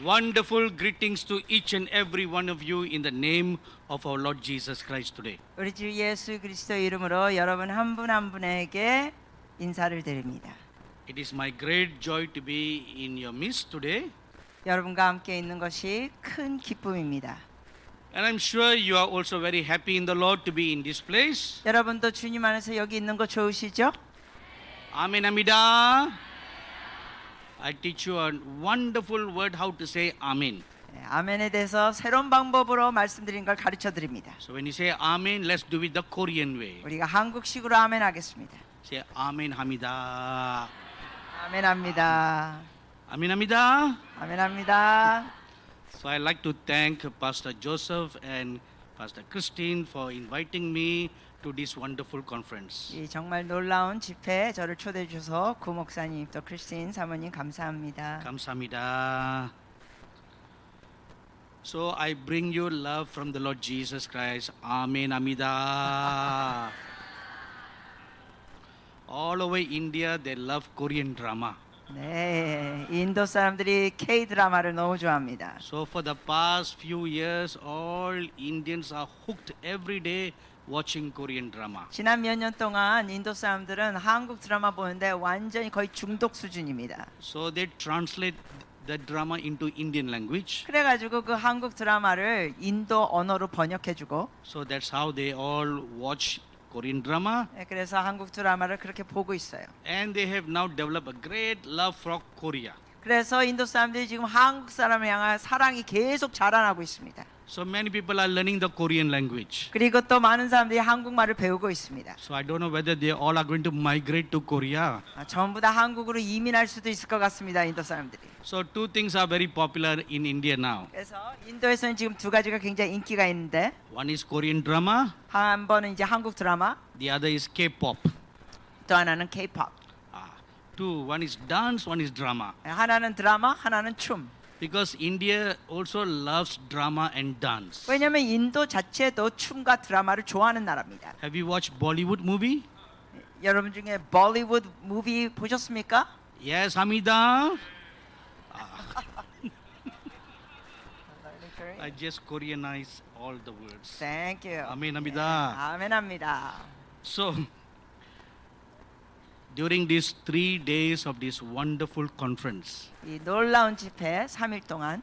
Wonderful greetings to each and every one of you in the name of our Lord Jesus Christ today. 우리 주 예수 그리스도 이름으로 여러분 한 분 한 분에게 인사를 드립니다. It is my great joy to be in your midst today. 여러분과 함께 있는 것이 큰 기쁨입니다. And I'm sure you are also very happy in the Lord to be in this place. 여러분도 주님 안에서 여기 있는 거 좋으시죠? Amen, Amida. I teach you a wonderful word how to say Amen. 네, 아멘에 대해서 새로운 방법으로 말씀드린 걸 가르쳐 드립니다. So when you say Amen, let's do it the Korean way. 우리가 한국식으로 아멘 하겠습니다. Say Amen, Hamida. 아멘 합니다. Amen, Amida. 아멘 합니다. So I'd like to thank Pastor Joseph and Pastor Christine for inviting me to this wonderful conference. 이 정말 놀라운 집회에 저를 초대해 주셔서 구 목사님 또 크리스틴 사모님 감사합니다. 감사합니다. So I bring you love from the Lord Jesus Christ. Amen, Amida. All over India, they love Korean drama. 네, 인도 사람들이 K 드라마를 너무 좋아합니다. So for the past few years, all Indians are hooked every day watching Korean drama. 지난 몇 년 동안 인도 사람들은 한국 드라마 보는데 완전히 거의 중독 수준입니다. So they translate the drama into Indian language. 그래가지고 그 한국 드라마를 인도 언어로 번역해주고, So that's how they all watch Korean drama. 네, 그래서 한국 드라마를 그렇게 보고 있어요. And they have now developed a great love for Korea. 그래서 인도 사람들이 지금 한국 사람을 향한 사랑이 계속 자라나고 있습니다. So many people are learning the Korean language. 그리고 또 많은 사람들이 한국말을 배우고 있습니다. So I don't know whether they all are going to migrate to Korea. 전부 다 한국으로 이민할 수도 있을 것 같습니다. 인도 사람들이. So two things are very popular in India now. 그래서 인도에서는 지금 두 가지가 굉장히 인기가 있는데, One is Korean drama, 한 번은 이제 한국 드라마, the other is K-pop. 또 하나는 K-pop. One is dance, one is drama. 하나는 드라마, 하나는 춤. Because India also loves drama and dance. 왜냐하면 인도 자체도 춤과 드라마를 좋아하는 나라입니다. Have you watched Bollywood movie? 여러분 중에 볼리우드 무비 보셨습니까? Yes, Hamida. I just Koreanize all the words. Thank you. 아멘 합니다. 아멘합니다. So, during these 3 days of this wonderful conference, 이 놀라운 집회 3일 동안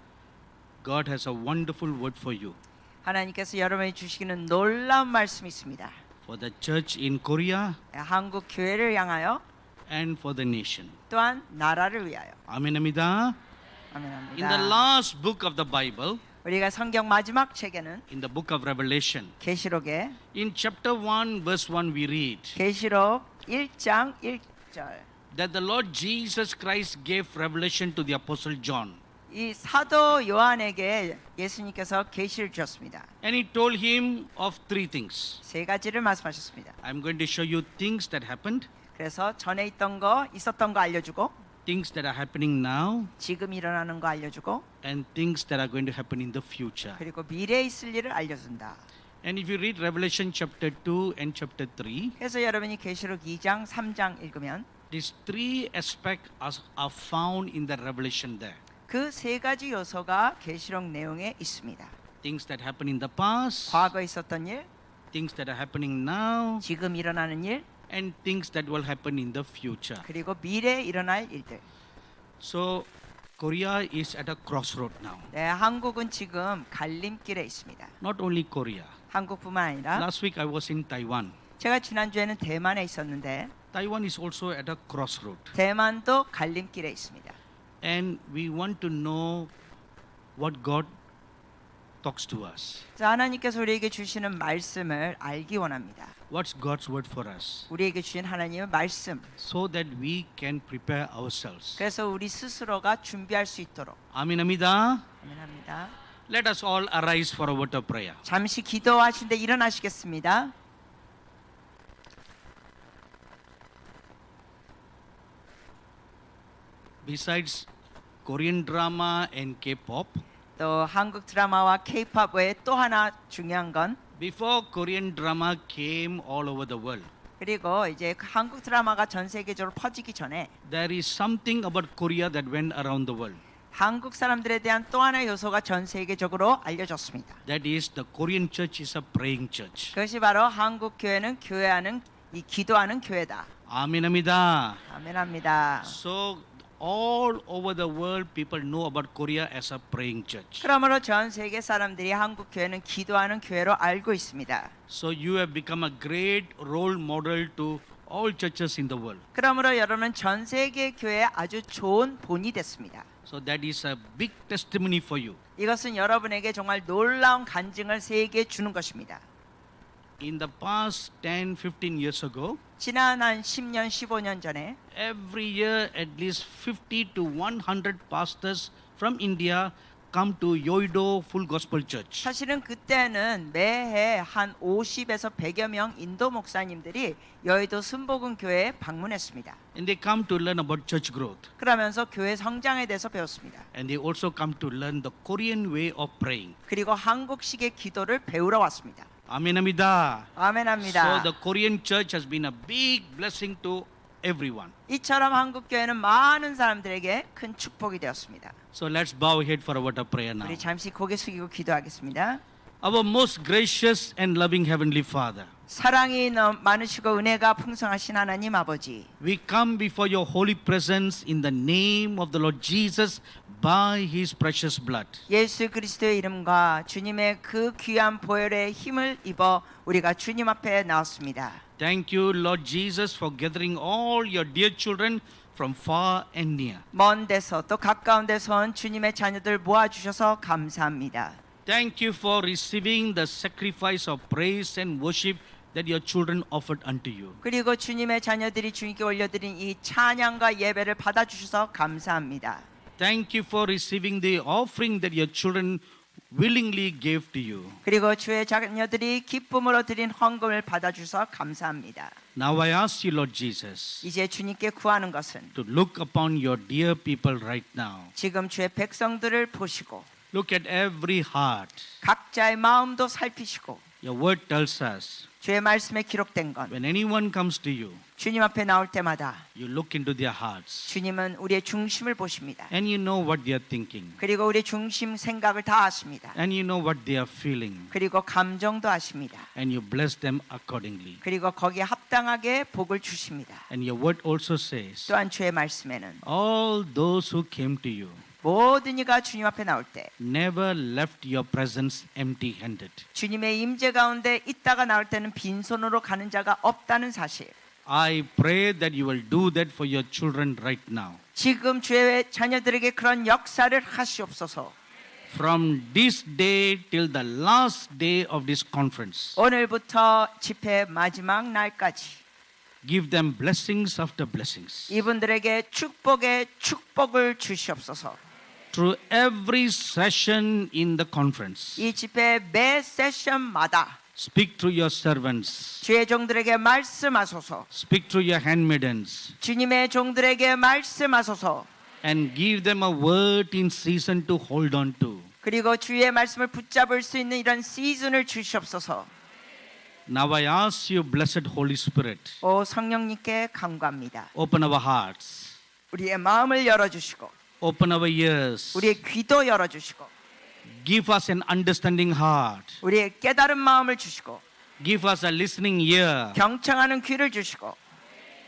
God has a wonderful word for you. 하나님께서 여러분이 주시는 놀라운 말씀이 있습니다. For the church in Korea 한국 교회를 향하여 and for the nation. 또한 나라를 위하여. 아멘 합니다. 아멘합니다. In the last book of the Bible, 우리가 성경 마지막 책에는 in the book of Revelation, 계시록에 in chapter 1 verse 1 we read 계시록 1장 1절 that the Lord Jesus Christ gave revelation to the apostle John. 이 사도 요한에게 예수님께서 계시를 주셨습니다. And he told him of 3 things. 세 가지를 말씀하셨습니다. I'm going to show you things that happened, 그래서 전에 있던 거, 있었던 거 알려주고, things that are happening now, 지금 일어나는 거 알려주고, and things that are going to happen in the future. 그리고 미래에 있을 일을 알려준다. And if you read Revelation chapter 2 and chapter 3, 그래서 여러분이 계시록 2장, 3장 읽으면 these 3 aspects are found in the Revelation there. 그 세 가지 요소가 계시록 내용에 있습니다. Things that happened in the past, 과거에 있었던 일, things that are happening now, 지금 일어나는 일, and things that will happen in the future. 그리고 미래에 일어날 일들. So Korea is at a crossroad now. 네, 한국은 지금 갈림길에 있습니다. Not only Korea. 한국뿐만 아니라 Last week I was in Taiwan. 제가 지난주에는 대만에 있었는데 Taiwan is also at a crossroad. 대만도 갈림길에 있습니다. And we want to know what God talks to us. 자, 하나님께서 우리에게 주시는 말씀을 알기 원합니다. What's God's word for us? 우리에게 주신 하나님의 말씀. So that we can prepare ourselves. 그래서 우리 스스로가 준비할 수 있도록. Amen, Amida. 아멘합니다. Let us all arise for a word of prayer. 잠시 기도하신데 일어나시겠습니다. Besides Korean drama and K-pop, 또 한국 드라마와 K-pop 외에 또 하나 중요한 건 before Korean drama came all over the world, 그리고 이제 한국 드라마가 전 세계적으로 퍼지기 전에 there is something about Korea that went around the world. 한국 사람들에 대한 또 하나의 요소가 전 세계적으로 알려졌습니다. That is, the Korean church is a praying church. 그것이 바로 한국 교회는 교회하는 이 기도하는 교회다. 아멘합니다. 아멘합니다. So all over the world, people know about Korea as a praying church. 그러므로 전 세계 사람들이 한국 교회는 기도하는 교회로 알고 있습니다. So you have become a great role model to all churches in the world. 그러므로 여러분은 전 세계 교회의 아주 좋은 본이 됐습니다. So that is a big testimony for you. 이것은 여러분에게 정말 놀라운 간증을 세계에 주는 것입니다. In the past 10, 15 years ago, 지난 한 10년, 15년 전에 every year at least 50 to 100 pastors from India come to Yoido Full Gospel Church. 사실은 그때는 매해 한 50에서 100여 명 인도 목사님들이 여의도 순복음 교회에 방문했습니다. And they come to learn about church growth. 그러면서 교회 성장에 대해서 배웠습니다. And they also come to learn the Korean way of praying. 그리고 한국식의 기도를 배우러 왔습니다. 아멘합니다. 아멘합니다. So the Korean church has been a big blessing to everyone. 이처럼 한국 교회는 많은 사람들에게 큰 축복이 되었습니다. So let's bow our head for a word of prayer now. 우리 잠시 고개 숙이고 기도하겠습니다. Our most gracious and loving Heavenly Father, 사랑이 많으시고 은혜가 풍성하신 하나님 아버지, we come before your holy presence in the name of the Lord Jesus by His precious blood. 예수 그리스도의 이름과 주님의 그 귀한 보혈의 힘을 입어 우리가 주님 앞에 나왔습니다. Thank you, Lord Jesus, for gathering all your dear children from far and near. 먼 데서 또 가까운 데서 온 주님의 자녀들 모아주셔서 감사합니다. Thank you for receiving the sacrifice of praise and worship that your children offered unto you. 그리고 주님의 자녀들이 주님께 올려드린 이 찬양과 예배를 받아주셔서 감사합니다. Thank you for receiving the offering that your children willingly gave to you. 그리고 주의 자녀들이 기쁨으로 드린 헌금을 받아주셔서 감사합니다. Now I ask you, Lord Jesus, 이제 주님께 구하는 것은 to look upon your dear people right now. 지금 주의 백성들을 보시고 Look at every heart. 각자의 마음도 살피시고 Your word tells us, 주의 말씀에 기록된 건 when anyone comes to you, 주님 앞에 나올 때마다 you look into their hearts 주님은 우리의 중심을 보십니다. and you know what they are thinking 그리고 우리의 중심 생각을 다 아십니다. and you know what they are feeling 그리고 감정도 아십니다. and you bless them accordingly. 그리고 거기에 합당하게 복을 주십니다. And your word also says, 또한 주의 말씀에는 all those who came to you 모든 이가 주님 앞에 나올 때 never left your presence empty-handed. 주님의 임재 가운데 있다가 나올 때는 빈손으로 가는 자가 없다는 사실. I pray that you will do that for your children right now. 지금 주의 자녀들에게 그런 역사를 하시옵소서. From this day till the last day of this conference, 오늘부터 집회 마지막 날까지 give them blessings after blessings. 이분들에게 축복에 축복을 주시옵소서. Through every session in the conference, 이 집회 매 세션마다 speak through your servants, 주의 종들에게 말씀하소서. speak through your handmaidens, 주님의 종들에게 말씀하소서. and give them a word in season to hold on to. 그리고 주의 말씀을 붙잡을 수 있는 이런 시즌을 주시옵소서. Now I ask you, blessed Holy Spirit, 오 성령님께 간구합니다. open our hearts, 우리의 마음을 열어주시고 open our ears, 우리의 귀도 열어주시고 give us an understanding heart, 우리의 깨달은 마음을 주시고 give us a listening ear, 경청하는 귀를 주시고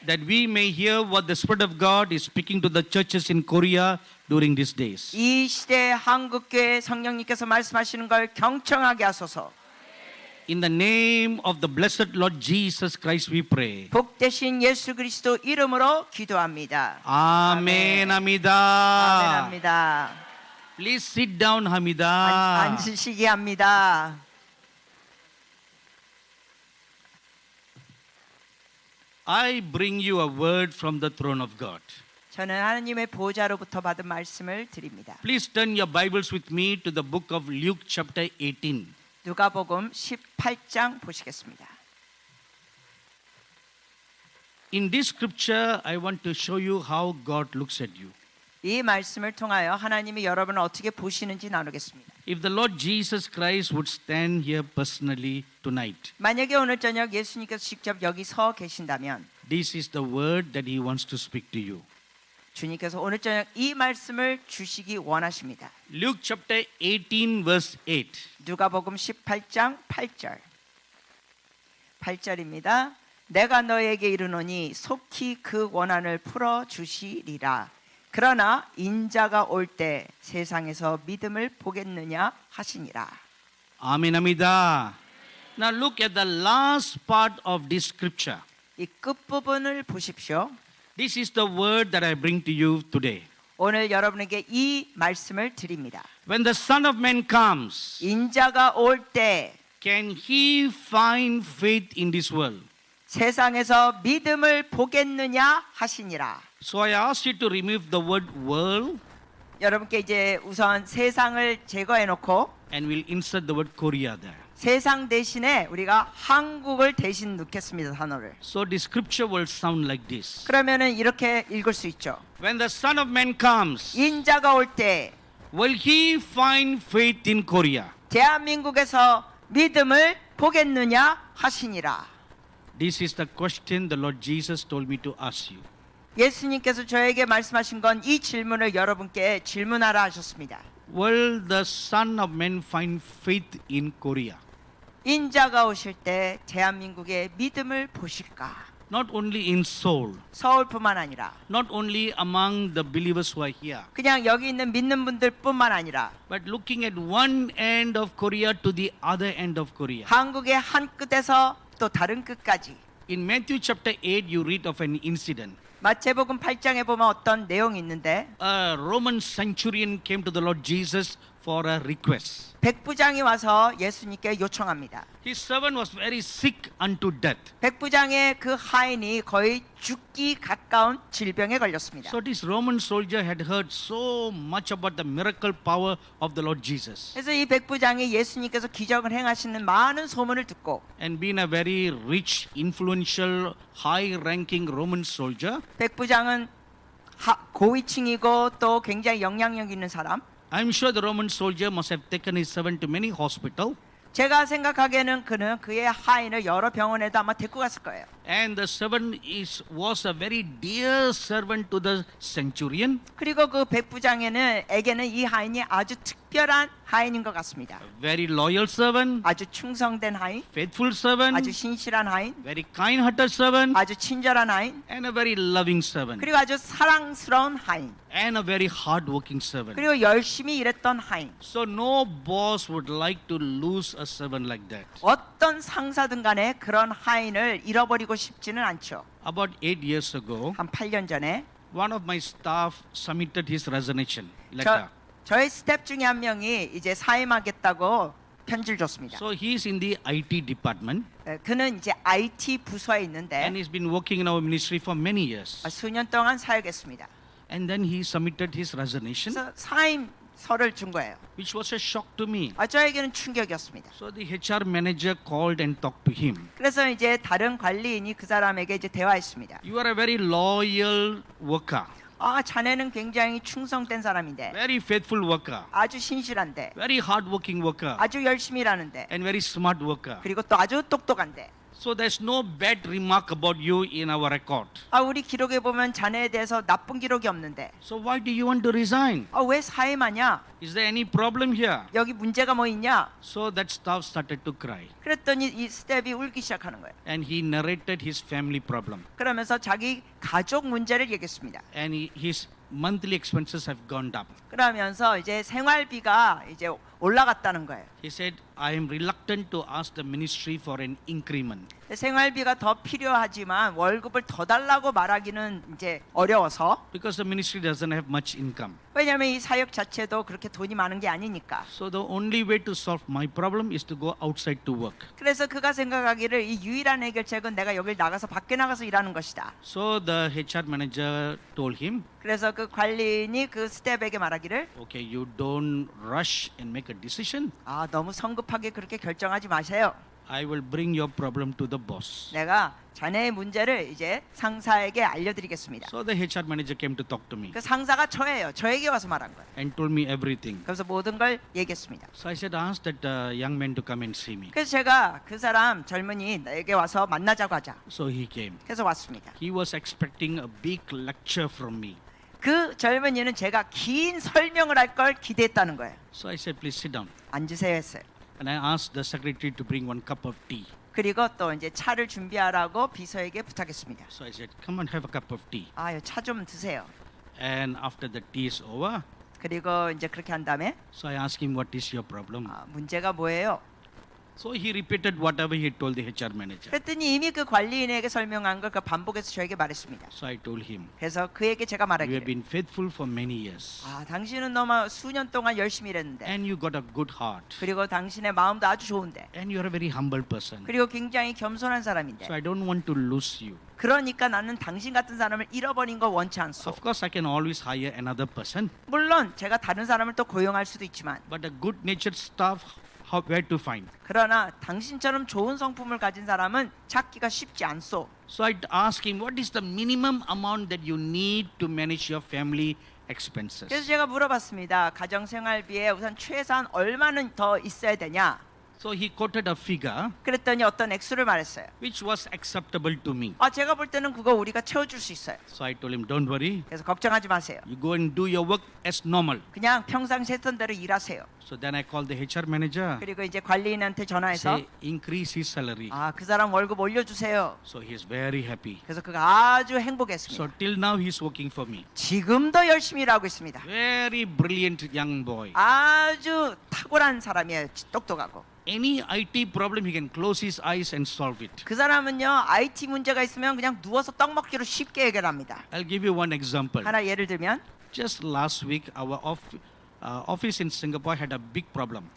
that we may hear what the Spirit of God is speaking to the churches in Korea during these days. 이 시대에 한국교회 성령님께서 말씀하시는 걸 경청하게 하소서. In the name of the blessed Lord Jesus Christ we pray. 복되신 예수 그리스도 이름으로 기도합니다. 아멘 합니다. 아멘합니다. Please sit down 합니다. 앉으시기 합니다. I bring you a word from the throne of God. 저는 하나님의 보좌로부터 받은 말씀을 드립니다. Please turn your Bibles with me to the book of Luke chapter 18. 누가복음 18장 보시겠습니다. In this scripture, I want to show you how God looks at you. 이 말씀을 통하여 하나님이 여러분을 어떻게 보시는지 나누겠습니다. If the Lord Jesus Christ would stand here personally tonight, 만약에 오늘 저녁 예수님께서 직접 여기 서 계신다면 this is the word that He wants to speak to you. 주님께서 오늘 저녁 이 말씀을 주시기 원하십니다. Luke chapter 18 verse 8. 누가복음 18장 8절. 8절입니다. 내가 너에게 이르노니 속히 그 원한을 풀어 주시리라. 그러나 인자가 올 때 세상에서 믿음을 보겠느냐 하시니라. 아멘합니다. Now look at the last part of this scripture. 이 끝부분을 보십시오. This is the word that I bring to you today. 오늘 여러분에게 이 말씀을 드립니다. When the Son of Man comes, 인자가 올 때 can He find faith in this world? 세상에서 믿음을 보겠느냐 하시니라. So I ask you to remove the word world 여러분께 이제 우선 세상을 제거해 놓고 and we'll insert the word Korea there. 세상 대신에 우리가 한국을 대신 넣겠습니다. 단어를. So the scripture will sound like this. 그러면은 이렇게 읽을 수 있죠. When the Son of Man comes, 인자가 올 때 will He find faith in Korea? 대한민국에서 믿음을 보겠느냐 하시니라. This is the question the Lord Jesus told me to ask you. 예수님께서 저에게 말씀하신 건 이 질문을 여러분께 질문하라 하셨습니다. Will the Son of Man find faith in Korea? 인자가 오실 때 대한민국의 믿음을 보실까? Not only in Seoul, 서울뿐만 아니라 not only among the believers who are here, 그냥 여기 있는 믿는 분들뿐만 아니라 but looking at one end of Korea to the other end of Korea. 한국의 한 끝에서 또 다른 끝까지. In Matthew chapter 8, you read of an incident. 마태복음 8장에 보면 어떤 내용이 있는데 A Roman centurion came to the Lord Jesus for a request. 백부장이 와서 예수님께 요청합니다. His servant was very sick unto death. 백부장의 그 하인이 거의 죽기 가까운 질병에 걸렸습니다. So this Roman soldier had heard so much about the miracle power of the Lord Jesus. 그래서 이 백부장이 예수님께서 기적을 행하시는 많은 소문을 듣고 And being a very rich, influential, high-ranking Roman soldier, 백부장은 고위층이고 또 굉장히 영향력 있는 사람. I'm sure the Roman soldier must have taken his servant to many hospitals. 제가 생각하기에는 그는 그의 하인을 여러 병원에도 아마 데리고 갔을 거예요. And the servant was a very dear servant to the centurion. 그리고 그 백부장에게는 이 하인이 아주 특별한 하인인 것 같습니다. A very loyal servant, 아주 충성된 하인, faithful servant, 아주 신실한 하인, very kind-hearted servant, 아주 친절한 하인, and a very loving servant, 그리고 아주 사랑스러운 하인, and a very hard-working servant. 그리고 열심히 일했던 하인. So no boss would like to lose a servant like that. 어떤 상사든 간에 그런 하인을 잃어버리고 싶지는 않죠. About 8 years ago, 한 8년 전에 one of my staff submitted his resignation letter. 저희 스텝 중에 한 명이 이제 사임하겠다고 편지를 줬습니다. So he's in the IT department 그는 이제 IT 부서에 있는데 and he's been working in our ministry for many years. 수년 동안 사역했습니다. And then he submitted his resignation, 그래서 사임서를 준 거예요. which was a shock to me. 저에게는 충격이었습니다. So the HR manager called and talked to him. 그래서 이제 다른 관리인이 그 사람에게 이제 대화했습니다. You are a very loyal worker, 자네는 굉장히 충성된 사람인데, very faithful worker, 아주 신실한데, very hardworking worker, 아주 열심히 일하는데, and very smart worker. 그리고 또 아주 똑똑한데. So there's no bad remark about you in our record. 우리 기록에 보면 자네에 대해서 나쁜 기록이 없는데, So why do you want to resign? 왜 사임하냐? Is there any problem here? 여기 문제가 뭐 있냐? So that staff started to cry. 그랬더니 이 스텝이 울기 시작하는 거예요. And he narrated his family problem. 그러면서 자기 가족 문제를 얘기했습니다. And his monthly expenses have gone up. 그러면서 이제 생활비가 이제 올라갔다는 거예요. He said, I am reluctant to ask the ministry for an increment. 생활비가 더 필요하지만 월급을 더 달라고 말하기는 이제 어려워서. Because the ministry doesn't have much income. 왜냐하면 이 사역 자체도 그렇게 돈이 많은 게 아니니까. So the only way to solve my problem is to go outside to work. 그래서 그가 생각하기를 이 유일한 해결책은 내가 여길 나가서 밖에 나가서 일하는 것이다. So the HR manager told him, 그래서 그 관리인이 그 스텝에게 말하기를 okay, you don't rush and make a decision. 너무 성급하게 그렇게 결정하지 마세요. I will bring your problem to the boss. 내가 자네의 문제를 이제 상사에게 알려드리겠습니다. So the HR manager came to talk to me 그 상사가 저예요. 저에게 와서 말한 거예요. and told me everything. 그래서 모든 걸 얘기했습니다. So I said, ask that young man to come and see me. 그래서 제가 그 사람 젊은이에게 와서 만나자고 하자. So he came. 그래서 왔습니다. He was expecting a big lecture from me. 그 젊은이는 제가 긴 설명을 할 걸 기대했다는 거예요. So I said, please sit down. 앉으세요 했어요. And I asked the secretary to bring 1 cup of tea. 그리고 또 이제 차를 준비하라고 비서에게 부탁했습니다. So I said, come and have a cup of tea. 아, 차 좀 드세요. And after the tea is over, 그리고 이제 그렇게 한 다음에 so I asked him, what is your problem? 문제가 뭐예요? So he repeated whatever he told the HR manager. 그랬더니 이미 그 관리인에게 설명한 걸 그 반복해서 저에게 말했습니다. So I told him, 그래서 그에게 제가 you have 말하기를 been faithful for many years. 당신은 너무 수년 동안 열심히 일했는데 And you got a good heart. 그리고 당신의 마음도 아주 좋은데 And you're a very humble person. 그리고 굉장히 겸손한 사람인데 So I don't want to lose you. 그러니까 나는 당신 같은 사람을 잃어버린 거 원치 않소. Of course, I can always hire another person. 물론 제가 다른 사람을 또 고용할 수도 있지만 But a good-natured staff, where to find? 그러나 당신처럼 좋은 성품을 가진 사람은 찾기가 쉽지 않소. So I asked him, what is the minimum amount that you need to manage your family expenses? 그래서 제가 물어봤습니다. 가정생활비에 우선 최소한 얼마는 더 있어야 되냐? So he quoted a figure 그랬더니 어떤 액수를 말했어요. which was acceptable to me. 제가 볼 때는 그거 우리가 채워줄 수 있어요. So I told him, don't worry. 그래서 걱정하지 마세요. You go and do your work as normal. 그냥 평상시 했던 대로 일하세요. So then I called the HR manager. 그리고 이제 관리인한테 전화해서 Say, increase his salary. 그 사람 월급 올려주세요. So he is very happy. 그래서 그가 아주 행복했습니다. So till now he is working for me. 지금도 열심히 일하고 있습니다. Very brilliant young boy. 아주 탁월한 사람이에요. 똑똑하고. Any IT problem he can close his eyes and solve it. 그 사람은요 IT 문제가 있으면 그냥 누워서 떡 먹기로 쉽게 해결합니다. I'll give you one example. 하나 예를 들면 Just last week, our office in Singapore had a big problem.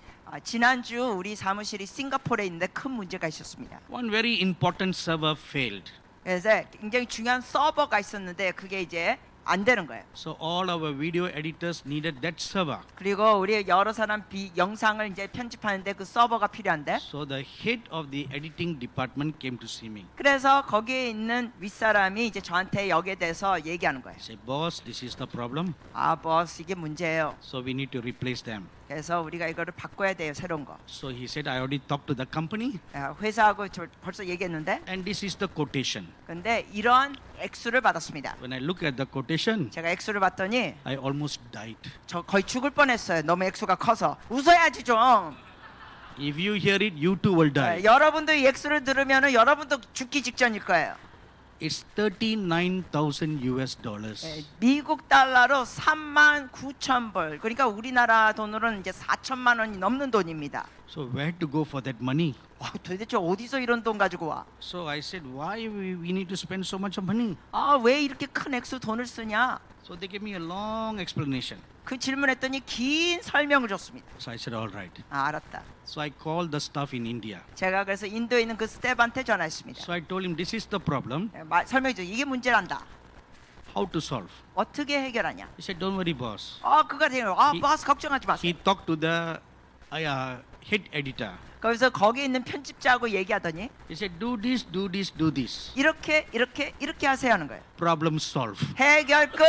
지난주 우리 사무실이 싱가포르에 있는데 큰 문제가 있었습니다. One very important server failed. 그래서 굉장히 중요한 서버가 있었는데 그게 이제 안 되는 거예요. So all our video editors needed that server. 그리고 우리 여러 사람 영상을 이제 편집하는데 그 서버가 필요한데 So the head of the editing department came to see me. 그래서 거기에 있는 윗사람이 이제 저한테 여기에 대해서 얘기하는 거예요. Say, boss, this is the problem. 보스 이게 문제예요. So we need to replace them. 그래서 우리가 이거를 바꿔야 돼요. 새로운 거. So he said, I already talked to the company. 회사하고 저 벌써 얘기했는데 And this is the quotation. 근데 이러한 액수를 받았습니다. When I look at the quotation, 제가 액수를 봤더니 I almost died. 저 거의 죽을 뻔했어요. 너무 액수가 커서. 웃어야지 좀. If you hear it, you too will die. 여러분도 이 액수를 들으면은 여러분도 죽기 직전일 거예요. It's $39,000. 미국 달러로 39,000불. 그러니까 우리나라 돈으로는 이제 4천만 원이 넘는 돈입니다. So where to go for that money? 도대체 어디서 이런 돈 가지고 와? So I said, why we need to spend so much money? 왜 이렇게 큰 액수 돈을 쓰냐? So they gave me a long explanation. 그 질문했더니 긴 설명을 줬습니다. So I said, all right. 알았다. So I called the staff in India. 제가 그래서 인도에 있는 그 스텝한테 전화했습니다. So I told him, this is the problem. 설명해줘. 이게 문제란다. How to solve? 어떻게 해결하냐? He said, don't worry, boss. 그가 되는 보스 걱정하지 마세요. He talked to the head editor. 거기서 거기 있는 편집자하고 얘기하더니 He said, do this, do this, do this. 이렇게 하세요 하는 거예요. Problem solved. 해결 끝.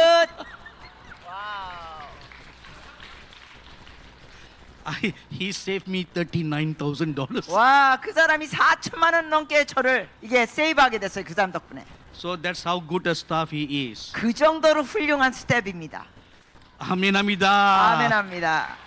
He saved me $39,000. 그 사람이 4천만 원 넘게 저를 이게 세이브하게 됐어요. 그 사람 덕분에. So that's how good a staff he is. 그 정도로 훌륭한 스텝입니다. 아멘합니다. 아멘합니다.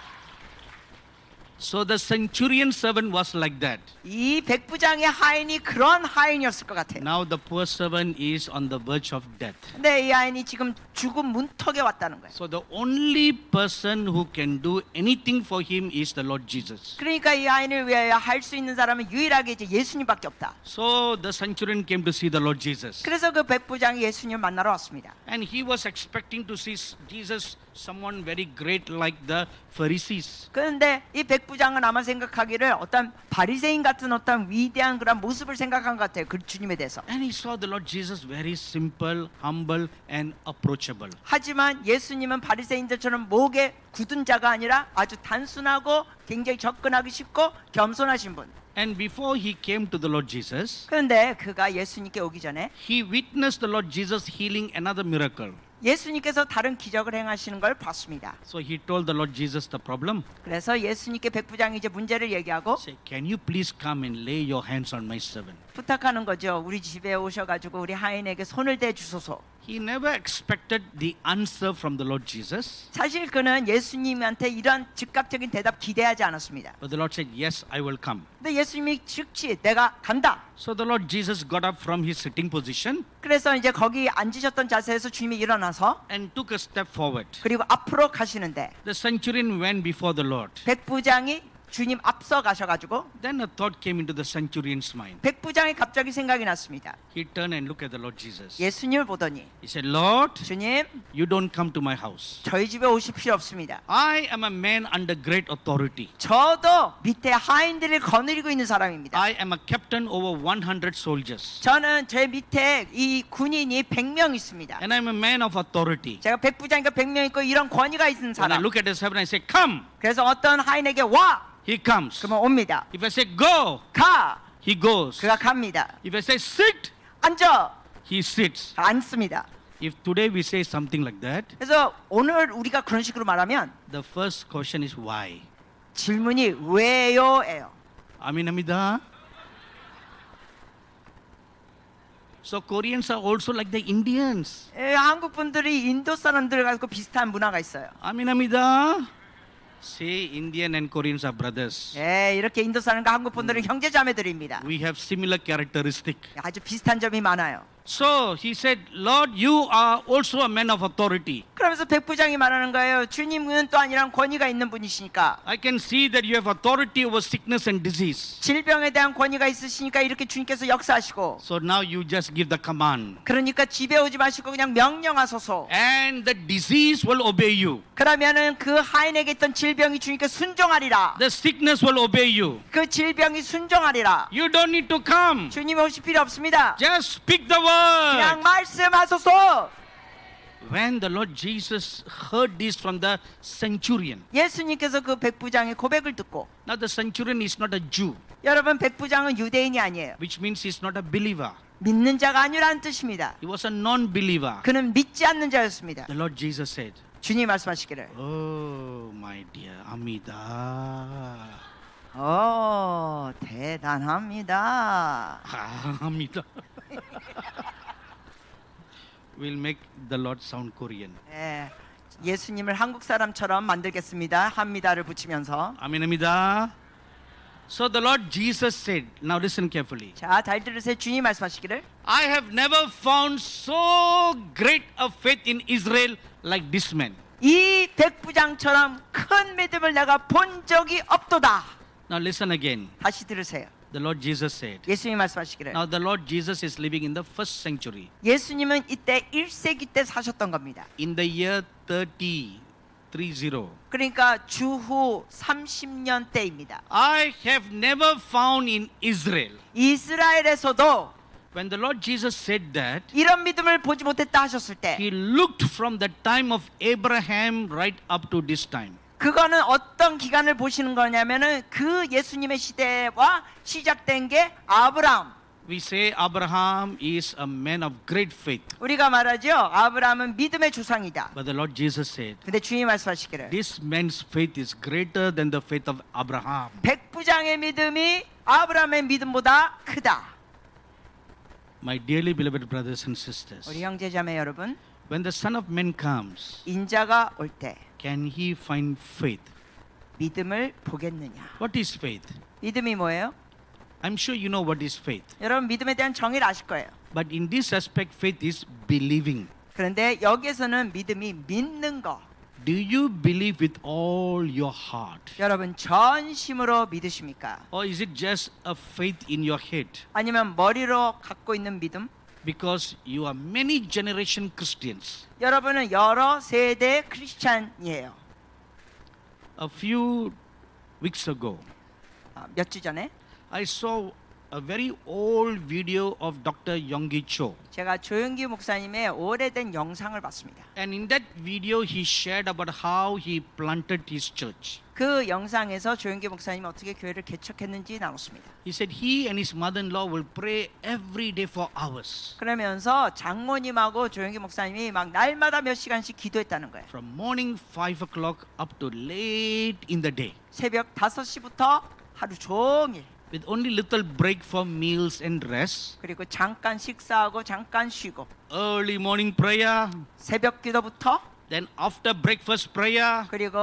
So the centurion servant was like that. 이 백부장의 하인이 그런 하인이었을 것 같아요. Now the poor servant is on the verge of death. 근데 이 하인이 지금 죽음 문턱에 왔다는 거예요. So the only person who can do anything for him is the Lord Jesus. 그러니까 이 하인을 위하여 할 수 있는 사람은 유일하게 이제 예수님밖에 없다. So the centurion came to see the Lord Jesus. 그래서 그 백부장이 예수님을 만나러 왔습니다. And he was expecting to see Jesus, someone very great like the Pharisees. 그런데 이 백부장은 아마 생각하기를 어떤 바리새인 같은 어떤 위대한 그런 모습을 생각한 것 같아요. 그 주님에 대해서. And he saw the Lord Jesus very simple, humble, and approachable. 하지만 예수님은 바리새인들처럼 목에 굳은 자가 아니라 아주 단순하고 굉장히 접근하기 쉽고 겸손하신 분. And before he came to the Lord Jesus, 그런데 그가 예수님께 오기 전에 he witnessed the Lord Jesus healing another miracle. 예수님께서 다른 기적을 행하시는 걸 봤습니다. So he told the Lord Jesus the problem. 그래서 예수님께 백부장이 이제 문제를 얘기하고 Say, can you please come and lay your hands on my servant? 부탁하는 거죠. 우리 집에 오셔가지고 우리 하인에게 손을 대 주소서. He never expected the answer from the Lord Jesus. 사실 그는 예수님한테 이런 즉각적인 대답 기대하지 않았습니다. But the Lord said, yes, I will come. 근데 예수님이 즉시 내가 간다. So the Lord Jesus got up from his sitting position 그래서 이제 거기 앉으셨던 자세에서 주님이 일어나서 and took a step forward. 그리고 앞으로 가시는데 The centurion went before the Lord. 백부장이 주님 앞서 가셔가지고 Then a thought came into the centurion's mind. 백부장이 갑자기 생각이 났습니다. He turned and looked at the Lord Jesus. 예수님을 보더니 He said, Lord, 주님 you don't come to my house. 저희 집에 오실 필요 없습니다. I am a man under great authority. 저도 밑에 하인들을 거느리고 있는 사람입니다. I am a captain over 100 soldiers. 저는 제 밑에 이 군인이 100명 있습니다. And I'm a man of authority. 제가 백부장이니까 100명 있고 이런 권위가 있는 When I 사람. look at his heaven, I say, come. 그래서 어떤 하인에게 와! He comes. 그러면 옵니다. If I say, go, 가! he goes. 그가 갑니다. If I say, sit, 앉아! he sits. 앉습니다. If today we say something like that, 그래서 오늘 우리가 그런 식으로 말하면 the first question is why? 질문이 왜요예요. Aminamida. So Koreans are also like the Indians. 한국 분들이 인도 사람들과 비슷한 문화가 있어요. Aminamida. Say Indian and Koreans are brothers. 이렇게 인도 사람과 한국 분들은 형제 자매들입니다. We have similar characteristic. 아주 비슷한 점이 많아요. So he said, Lord, you are also a man of authority. 그러면서 백부장이 말하는 거예요. 주님은 또한 이런 권위가 있는 분이시니까 I can see that you have authority over sickness and disease. 질병에 대한 권위가 있으시니까 이렇게 주님께서 역사하시고 So now you just give the command. 그러니까 집에 오지 마시고 그냥 명령하소서. And the disease will obey you. 그러면은 그 하인에게 있던 질병이 주님께 순종하리라. The sickness will obey you. 그 질병이 순종하리라. You don't need to come. 주님 오실 필요 없습니다. Just speak the 그냥 word. 말씀하소서. When the Lord Jesus heard this from the centurion. 예수님께서 그 백부장의 고백을 듣고 Now the centurion is not a Jew, 여러분 백부장은 유대인이 아니에요. which means he's not a believer. 믿는 자가 아니라는 뜻입니다. He was a non-believer. 그는 믿지 않는 자였습니다. The Lord Jesus said, 주님 말씀하시기를 oh, my dear Amida. 대단합니다. Amida. We'll make the Lord sound Korean. 예수님을 한국 사람처럼 만들겠습니다. 합니다를 붙이면서. Amen, Amida. So the Lord Jesus said, now listen carefully. 자, 잘 들으세요. 주님 말씀하시기를 I have never found so great a faith in Israel like this man. 이 백부장처럼 큰 믿음을 내가 본 적이 없도다. Now listen again. 다시 들으세요. The Lord Jesus said. 예수님 말씀하시기를 Now the Lord Jesus is living in the first century. 예수님은 이때 1세기 때 사셨던 겁니다. In the year 30. 그러니까 주후 30년 때입니다. I have never found in Israel. 이스라엘에서도 When the Lord Jesus said that, 이런 믿음을 보지 못했다 하셨을 때 He looked from the time of Abraham right up to this time. 그거는 어떤 기간을 보시는 거냐면은 그 예수님의 시대와 시작된 게 아브라함. We say Abraham is a man of great faith. 우리가 말하죠. 아브라함은 믿음의 조상이다. But the Lord Jesus said, 근데 주님 말씀하시기를 this man's faith is greater than the faith of Abraham. 백부장의 믿음이 아브라함의 믿음보다 크다. My dearly beloved brothers and sisters, 우리 형제자매 여러분, when the Son of Man comes, 인자가 올 때 can he find faith? 믿음을 보겠느냐? What is faith? 믿음이 뭐예요? I'm sure you know what is faith. 여러분 믿음에 대한 정의를 아실 거예요. But in this aspect, faith is believing. 그런데 여기에서는 믿음이 믿는 거. Do you believe with all your heart? 여러분 전심으로 믿으십니까? Or is it just a faith in your head? 아니면 머리로 갖고 있는 믿음? Because you are many generation Christians. 여러분은 여러 세대 크리스찬이에요. A few weeks ago, 몇 주 전에 I saw a very old video of Dr. Yonggi Cho. 제가 조영기 목사님의 오래된 영상을 봤습니다. And in that video, he shared about how he planted his church. 그 그 영상에서 조영기 목사님이 어떻게 교회를 개척했는지 나눴습니다. He said he and his mother-in-law will pray every day for hours. 그러면서 장모님하고 조영기 목사님이 막 날마다 몇 시간씩 기도했다는 거예요. From morning 5 o'clock up to late in the day. 새벽 5시부터 하루 종일. With only little break for meals and rest. 그리고 잠깐 식사하고 잠깐 쉬고. Early morning prayer. 새벽 기도부터. Then after breakfast prayer. 그리고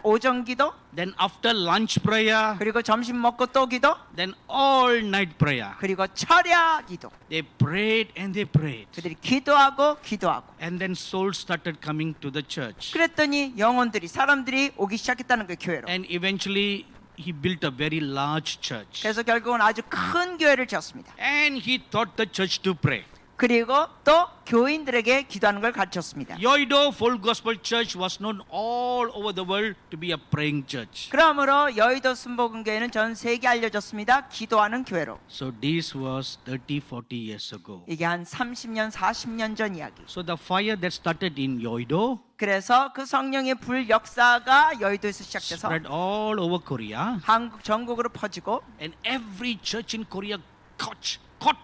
오전 기도. Then after lunch prayer. 그리고 점심 먹고 또 기도. Then all night prayer. 그리고 철야 기도. They prayed and they prayed. 그들이 기도하고 기도하고. And then souls started coming to the church. 그랬더니 영혼들이 사람들이 오기 시작했다는 거예요, 교회로. And eventually he built a very large church. 그래서 결국은 아주 큰 교회를 지었습니다. And he taught the church to pray. 그리고 또 교인들에게 기도하는 걸 가르쳤습니다. Yoido Full Gospel Church was known all over the world to be a praying church. 그러므로 여의도 순복음교회는 전 세계에 알려졌습니다. 기도하는 교회로. So this was 30, 40 years ago. 이게 한 30년, 40년 전 이야기. So the fire that started in Yoido 그래서 그 성령의 불 역사가 여의도에서 시작돼서 spread all over Korea. 한국 전국으로 퍼지고 And every church in Korea caught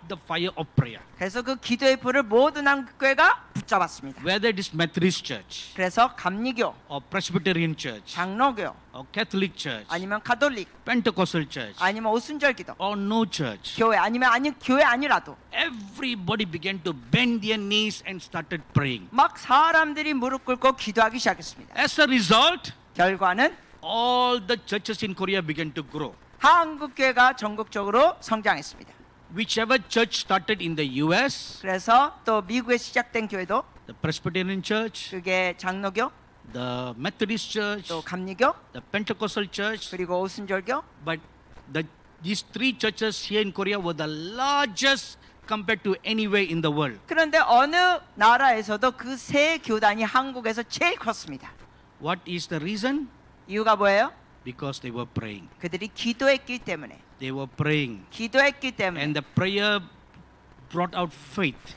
the fire of prayer. 그래서 그 기도의 불을 모든 한국교회가 붙잡았습니다. Whether it is Methodist Church 그래서 감리교, or Presbyterian Church 장로교, or Catholic Church, 아니면 가톨릭, Pentecostal Church 아니면 오순절 기도, or no church, 교회 아니면 교회 아니라도 everybody began to bend their knees and started praying. 막 사람들이 무릎 꿇고 기도하기 시작했습니다. As a result, 결과는 all the churches in Korea began to grow. 한국교회가 전국적으로 성장했습니다. Whichever church started in the US, 그래서 또 미국에 시작된 교회도 the Presbyterian Church, 그게 장로교, the Methodist Church, 또 감리교, the Pentecostal Church, 그리고 오순절교. but these three churches here in Korea were the largest compared to anywhere in the world. 그런데 어느 나라에서도 그 세 교단이 한국에서 제일 컸습니다. What is the reason? 이유가 뭐예요? Because they were praying. 그들이 기도했기 때문에. They were praying. 기도했기 때문에. And the prayer brought out faith.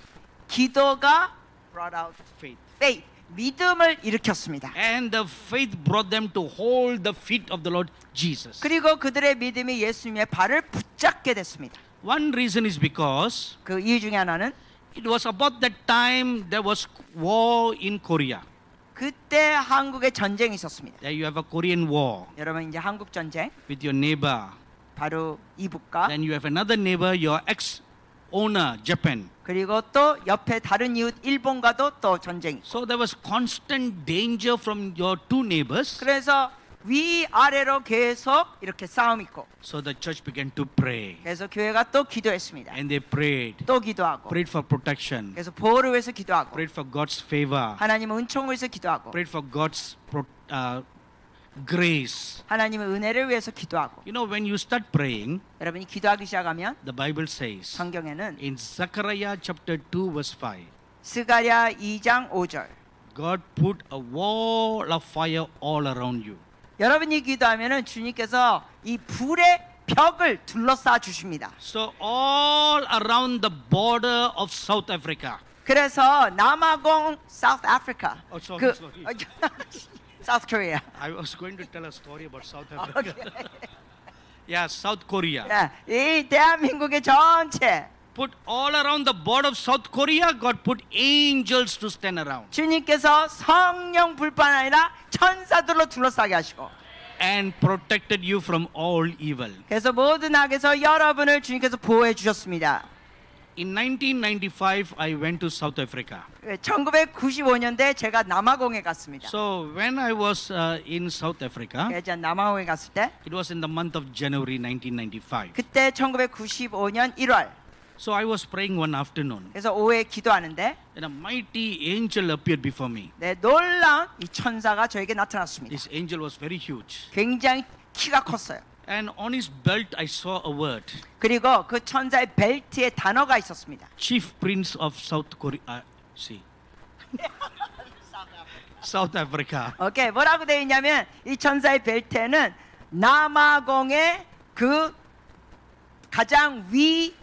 기도가 brought out Faith. faith, 믿음을 일으켰습니다. And the faith brought them to hold the feet of the Lord Jesus. 그리고 그들의 믿음이 예수님의 발을 붙잡게 됐습니다. One reason is because 그 이유 중에 하나는 it was about that time there was war in Korea. 그때 한국에 전쟁이 있었습니다. There you have a Korean war 여러분 이제 한국 전쟁 with your neighbor. 바로 이북과 Then you have another neighbor, your ex-owner, Japan. 그리고 또 옆에 다른 이웃 일본과도 또 전쟁이. So there was constant danger from your two neighbors. 그래서 위 아래로 계속 이렇게 싸움 있고. So the church began to pray. 그래서 교회가 또 기도했습니다. And they prayed. 또 기도하고. Prayed for protection. 그래서 보호를 위해서 기도하고. Prayed for God's favor. 하나님의 은총을 위해서 기도하고. Prayed for God's grace. 하나님의 은혜를 위해서 기도하고. You know, when you start praying, 여러분이 기도하기 시작하면 the Bible says 성경에는 in Zechariah chapter 2 verse 5, 스가랴 2장 5절 God put a wall of fire all around you. 여러분이 기도하면은 주님께서 이 불의 벽을 둘러싸 주십니다. So all around the border of South Africa. 그래서 남아공 South Africa Oh, sorry, 그 sorry. South Korea. I was going to tell a story about South Africa. Yeah, South Korea. 이 대한민국의 전체 Put all around the border of South Korea, God put angels to stand around. 주님께서 성령 불뿐 아니라 천사들로 둘러싸게 하시고 And protected you from all evil. 그래서 모든 악에서 여러분을 주님께서 보호해 주셨습니다. In 1995, I went to South Africa. 1995년대 제가 남아공에 갔습니다. So when I was in South Africa, 제가 남아공에 갔을 때 it was in the month of January 1995. 그때 1995년 1월 So I was praying one afternoon, 그래서 오후에 기도하는데 and a mighty angel appeared before me. 놀라운 이 천사가 저에게 나타났습니다. This angel was very huge. 굉장히 키가 컸어요. And on his belt, I saw a word. 그리고 그 천사의 벨트에 단어가 있었습니다. Chief Prince of South Korea. See. South Africa. 오케이, 뭐라고 되어 있냐면 이 천사의 벨트에는 남아공의 그 가장 위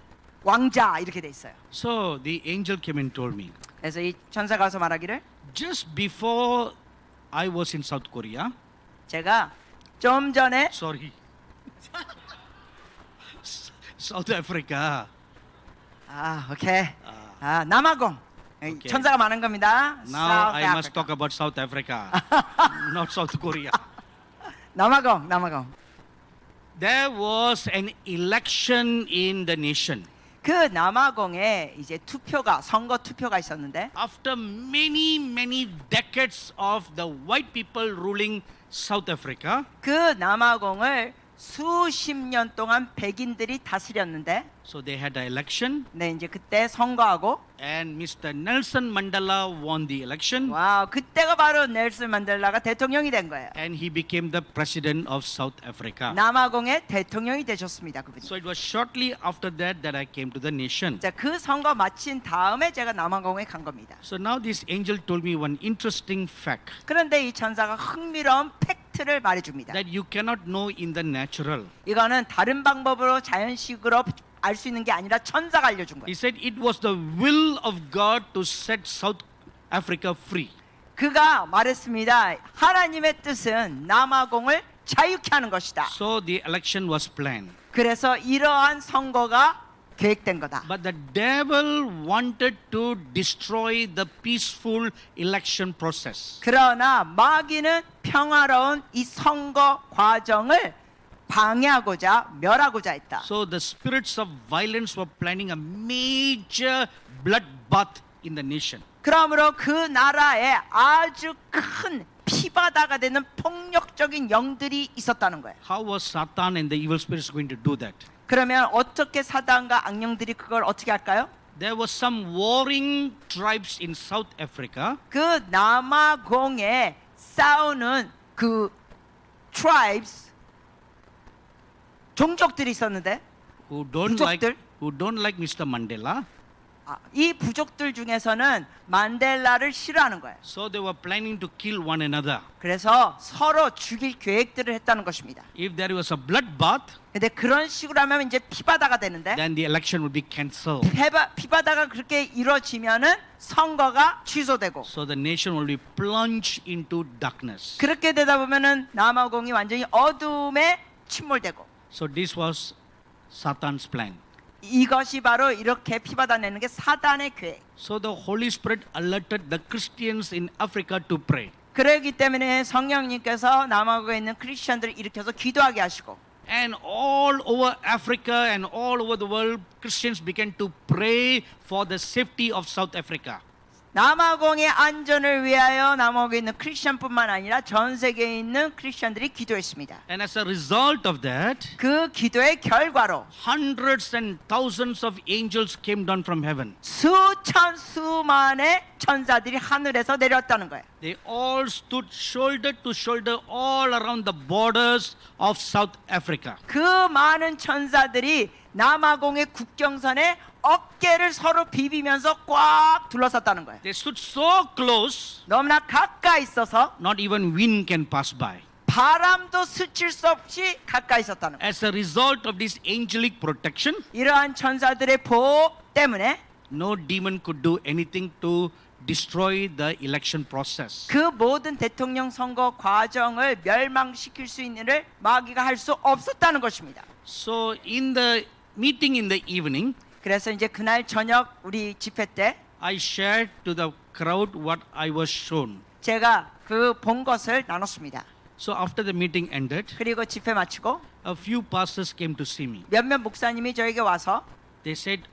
왕자 이렇게 돼 있어요. So the angel came and told me, 그래서 이 천사가 와서 말하기를 just before I was in South Korea, 제가 좀 전에 Sorry. South Africa. 오케이. 남아공. 오케이. 천사가 많은 겁니다. Now South I must Africa. talk about South Africa, not South Korea. 남아공. There was an election in the nation. 그 남아공에 이제 선거 투표가 있었는데 After many decades of the white people ruling South Africa, 그 남아공을 수십 년 동안 백인들이 다스렸는데 so they had an election, 네, 이제 그때 선거하고 and Mr. Nelson Mandela won the election, 와우, 그때가 바로 넬슨 만델라가 대통령이 된 거예요. and he became the president of South Africa. 남아공의 대통령이 되셨습니다, 그분이. So it was shortly after that I came to the nation. 자, 그 선거 마친 다음에 제가 남아공에 간 겁니다. So now this angel told me one interesting fact 그런데 이 천사가 흥미로운 팩트를 말해줍니다. that you cannot know in the natural. 이거는 다른 방법으로 자연식으로 알 수 있는 게 아니라 천사가 알려준 거예요. He said it was the will of God to set South Africa free. 그가 말했습니다. 하나님의 뜻은 남아공을 자유케 하는 것이다. So the election was planned. 그래서 이러한 선거가 계획된 거다. But the devil wanted to destroy the peaceful election process. 그러나 마귀는 평화로운 이 선거 과정을 방해하고자 멸하고자 했다. So the spirits of violence were planning a major bloodbath in the nation. 그러므로 그 나라에 아주 큰 피바다가 되는 폭력적인 영들이 있었다는 거예요. How was Satan and the evil spirits going to do that? 그러면 어떻게 사단과 악령들이 그걸 어떻게 할까요? There were some warring tribes in South Africa 그 남아공에 싸우는 그 tribes 종족들이 있었는데 who don't 부족들? like Mr. Mandela. 이 부족들 중에서는 만델라를 싫어하는 거예요. So they were planning to kill one another. 그래서 서로 죽일 계획들을 했다는 것입니다. If there was a bloodbath, 근데 그런 식으로 하면 이제 피바다가 되는데 then the election would be cancelled. 피바다가 그렇게 이루어지면은 선거가 취소되고 So the nation will be plunged into darkness. 그렇게 되다 보면은 남아공이 완전히 어둠에 침몰되고 So this was Satan's plan. 이것이 바로 이렇게 피바다 내는 게 사단의 계획. So the Holy Spirit alerted the Christians in Africa to pray. 그러기 때문에 성령님께서 남아공에 있는 크리스천들을 일으켜서 기도하게 하시고 And all over Africa and all over the world, Christians began to pray for the safety of South Africa. 남아공의 안전을 위하여 남아공에 있는 크리스천뿐만 아니라 전 세계에 있는 크리스천들이 기도했습니다. And as a result of that, 그 기도의 결과로 hundreds and thousands of angels came down from heaven. 수만의 천사들이 하늘에서 내려왔다는 거예요. They all stood shoulder to shoulder all around the borders of South Africa. 그 많은 천사들이 남아공의 국경선에 어깨를 서로 비비면서 꽉 둘러쌌다는 거예요. They stood so close, 너무나 가까이 있어서 not even wind can pass by. 바람도 스칠 수 없이 가까이 있었다는 거예요. As a result of this angelic protection, 이러한 천사들의 보호 때문에 no demon could do anything to destroy the election process. 그 모든 대통령 선거 과정을 멸망시킬 수 있는 일을 마귀가 할 수 없었다는 것입니다. So in the meeting in the evening, 그래서 이제 그날 저녁 우리 집회 때 I shared to the crowd what I was shown. 제가 그 본 것을 나눴습니다. So after the meeting ended, 그리고 집회 마치고 a few pastors came to see me. 몇몇 목사님이 저에게 와서 They said,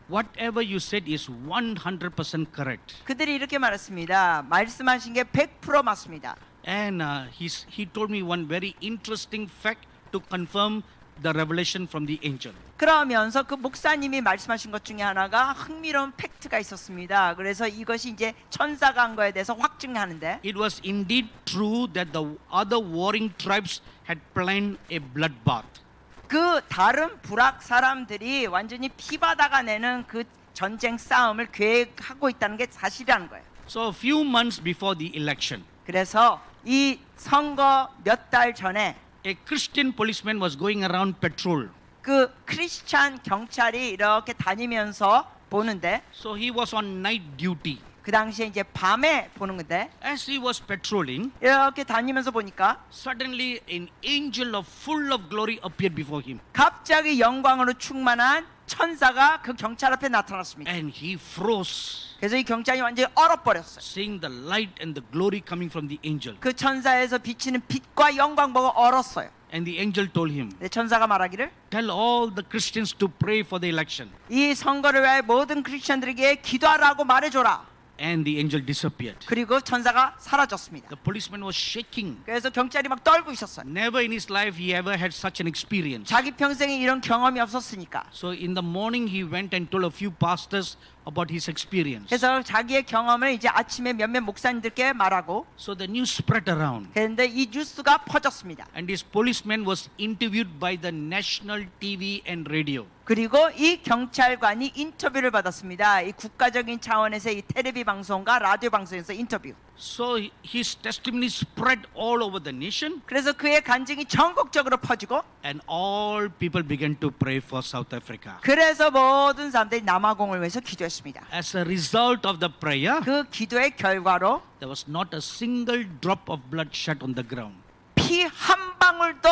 whatever you said is 100% correct. 그들이 이렇게 말했습니다. 말씀하신 게 100% 맞습니다. And he told me one very interesting fact to confirm the revelation from the angel. 그러면서 그 목사님이 말씀하신 것 중에 하나가 흥미로운 팩트가 있었습니다. 그래서 이것이 이제 천사가 한 거에 대해서 확증하는데 It was indeed true that the other warring tribes had planned a bloodbath. 그 다른 부락 사람들이 완전히 피바다가 내는 그 전쟁 싸움을 계획하고 있다는 게 사실이라는 거예요. So a few months before the election, 그래서 이 선거 몇 달 전에 a Christian policeman was going around patrol. 그 크리스찬 경찰이 이렇게 다니면서 보는데 So he was on night duty. 그 당시에 이제 밤에 보는 건데 As he was patrolling, 이렇게 다니면서 보니까 suddenly an angel of full of glory appeared before him. 갑자기 영광으로 충만한 천사가 그 경찰 앞에 나타났습니다. And he froze, 그래서 이 경찰이 완전히 얼어버렸어요. seeing the light and the glory coming from the angel. 그 천사에서 비치는 빛과 영광 보고 얼었어요. And the angel told him, 근데 천사가 말하기를 tell all the Christians to pray for the election. 이 선거를 위해 모든 크리스천들에게 기도하라고 말해줘라. And the angel disappeared. 그리고 천사가 사라졌습니다. The policeman was shaking. 그래서 경찰이 막 떨고 있었어요. Never in his life he ever had such an experience. 자기 평생에 이런 경험이 없었으니까. So in the morning he went and told a few pastors about his experience. 그래서 자기의 경험을 이제 아침에 몇몇 목사님들께 말하고 So the news spread around. 그런데 이 뉴스가 퍼졌습니다. And this policeman was interviewed by the national TV and radio. 그리고 이 경찰관이 인터뷰를 받았습니다. 이 국가적인 차원에서 이 텔레비 방송과 라디오 방송에서 인터뷰. So his testimony spread all over the nation, 그래서 그의 간증이 전국적으로 퍼지고 and all people began to pray for South Africa. 그래서 모든 사람들이 남아공을 위해서 기도했습니다. As a result of the prayer, 그 기도의 결과로 there was not a single drop of blood shed on the ground. 피 한 방울도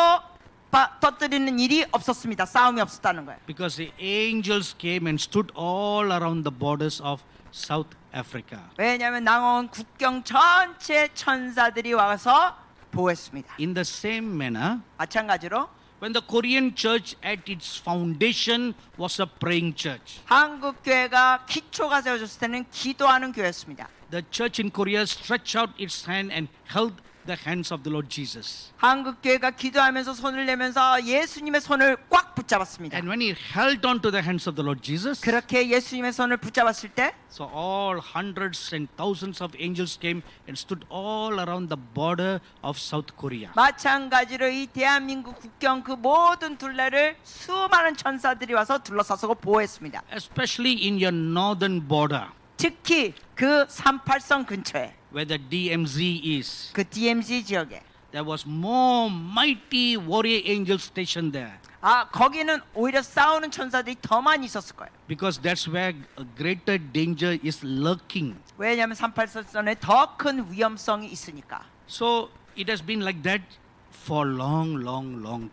터뜨리는 일이 없었습니다. 싸움이 없었다는 거예요. Because the angels came and stood all around the borders of South Africa. 왜냐하면 남아공 국경 전체 천사들이 와서 보호했습니다. In the same manner, 마찬가지로 when the Korean church at its foundation was a praying church, 한국 교회가 기초가 세워졌을 때는 기도하는 교회였습니다. the church in Korea stretched out its hand and held the hands of the Lord Jesus. 한국 교회가 기도하면서 손을 내면서 예수님의 손을 꽉 붙잡았습니다. And when he held on to the hands of the Lord Jesus, 그렇게 예수님의 손을 붙잡았을 때 so all hundreds and thousands of angels came and stood all around the border of South Korea. 마찬가지로 이 대한민국 국경 그 모든 둘레를 수많은 천사들이 와서 둘러싸고 보호했습니다. Especially in your northern border, 특히 그 38선 근처에 where the DMZ is, 그 DMZ 지역에 there was more mighty warrior angels stationed there. 거기는 오히려 싸우는 천사들이 더 많이 있었을 거예요. Because that's where a greater danger is lurking. 왜냐하면 38선에 더 큰 위험성이 있으니까. So it has been like that for long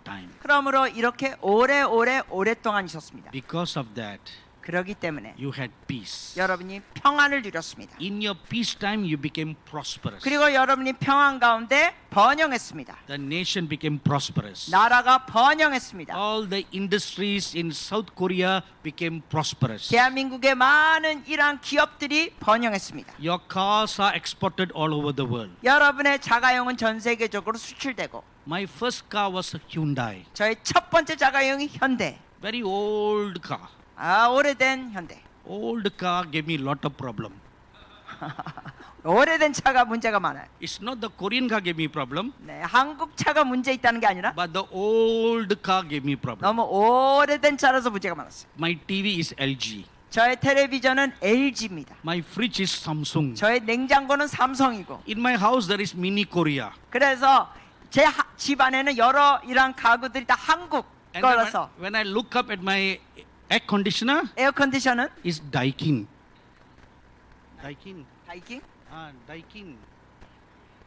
time. 그러므로 이렇게 오랫동안 있었습니다. Because of that, 그러기 때문에 you had peace. 여러분이 평안을 누렸습니다. In your peace time, you became prosperous. 그리고 여러분이 평안 가운데 번영했습니다. The nation became prosperous. 나라가 번영했습니다. All the industries in South Korea became prosperous. 대한민국의 많은 이러한 기업들이 번영했습니다. Your cars are exported all over the world. 여러분의 자가용은 전 세계적으로 수출되고 My first car was a Hyundai, 저의 첫 번째 자가용이 현대. very old car. 오래된 현대. Old car gave me lot of problem. 오래된 차가 문제가 많아요. It's not the Korean car gave me problem, 네, 한국 차가 문제 있다는 게 아니라 but the old car gave me problem. 너무 오래된 차라서 문제가 많았어요. My TV is LG. 저의 텔레비전은 LG입니다. My fridge is Samsung. 저의 냉장고는 삼성이고. In my house there is Mini Korea. 그래서 제 집 안에는 여러 이런 가구들이 다 한국 And then 거라서 when I look up at my air conditioner, 에어컨디션은 is Daikin. Daikin. 다이킹? Daikin.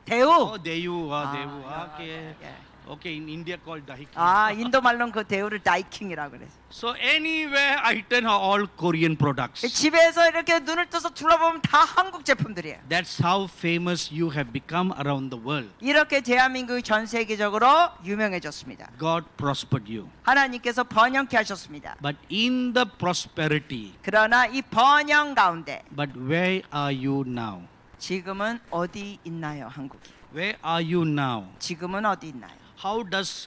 대우. Oh, Daewoo. Daewoo. 야, Okay. 예. Okay, in India called Daikin. 인도 말로는 그 대우를 다이킹이라고 그래서. So anywhere I turn are all Korean products. 집에서 이렇게 눈을 떠서 둘러보면 다 한국 제품들이에요. That's how famous you have become around the world. 이렇게 대한민국이 전 세계적으로 유명해졌습니다. God prospered you. 하나님께서 번영케 하셨습니다. But in the prosperity, 그러나 이 번영 가운데 but where are you now? 지금은 어디 있나요, 한국이? Where are you now? 지금은 어디 있나요? How does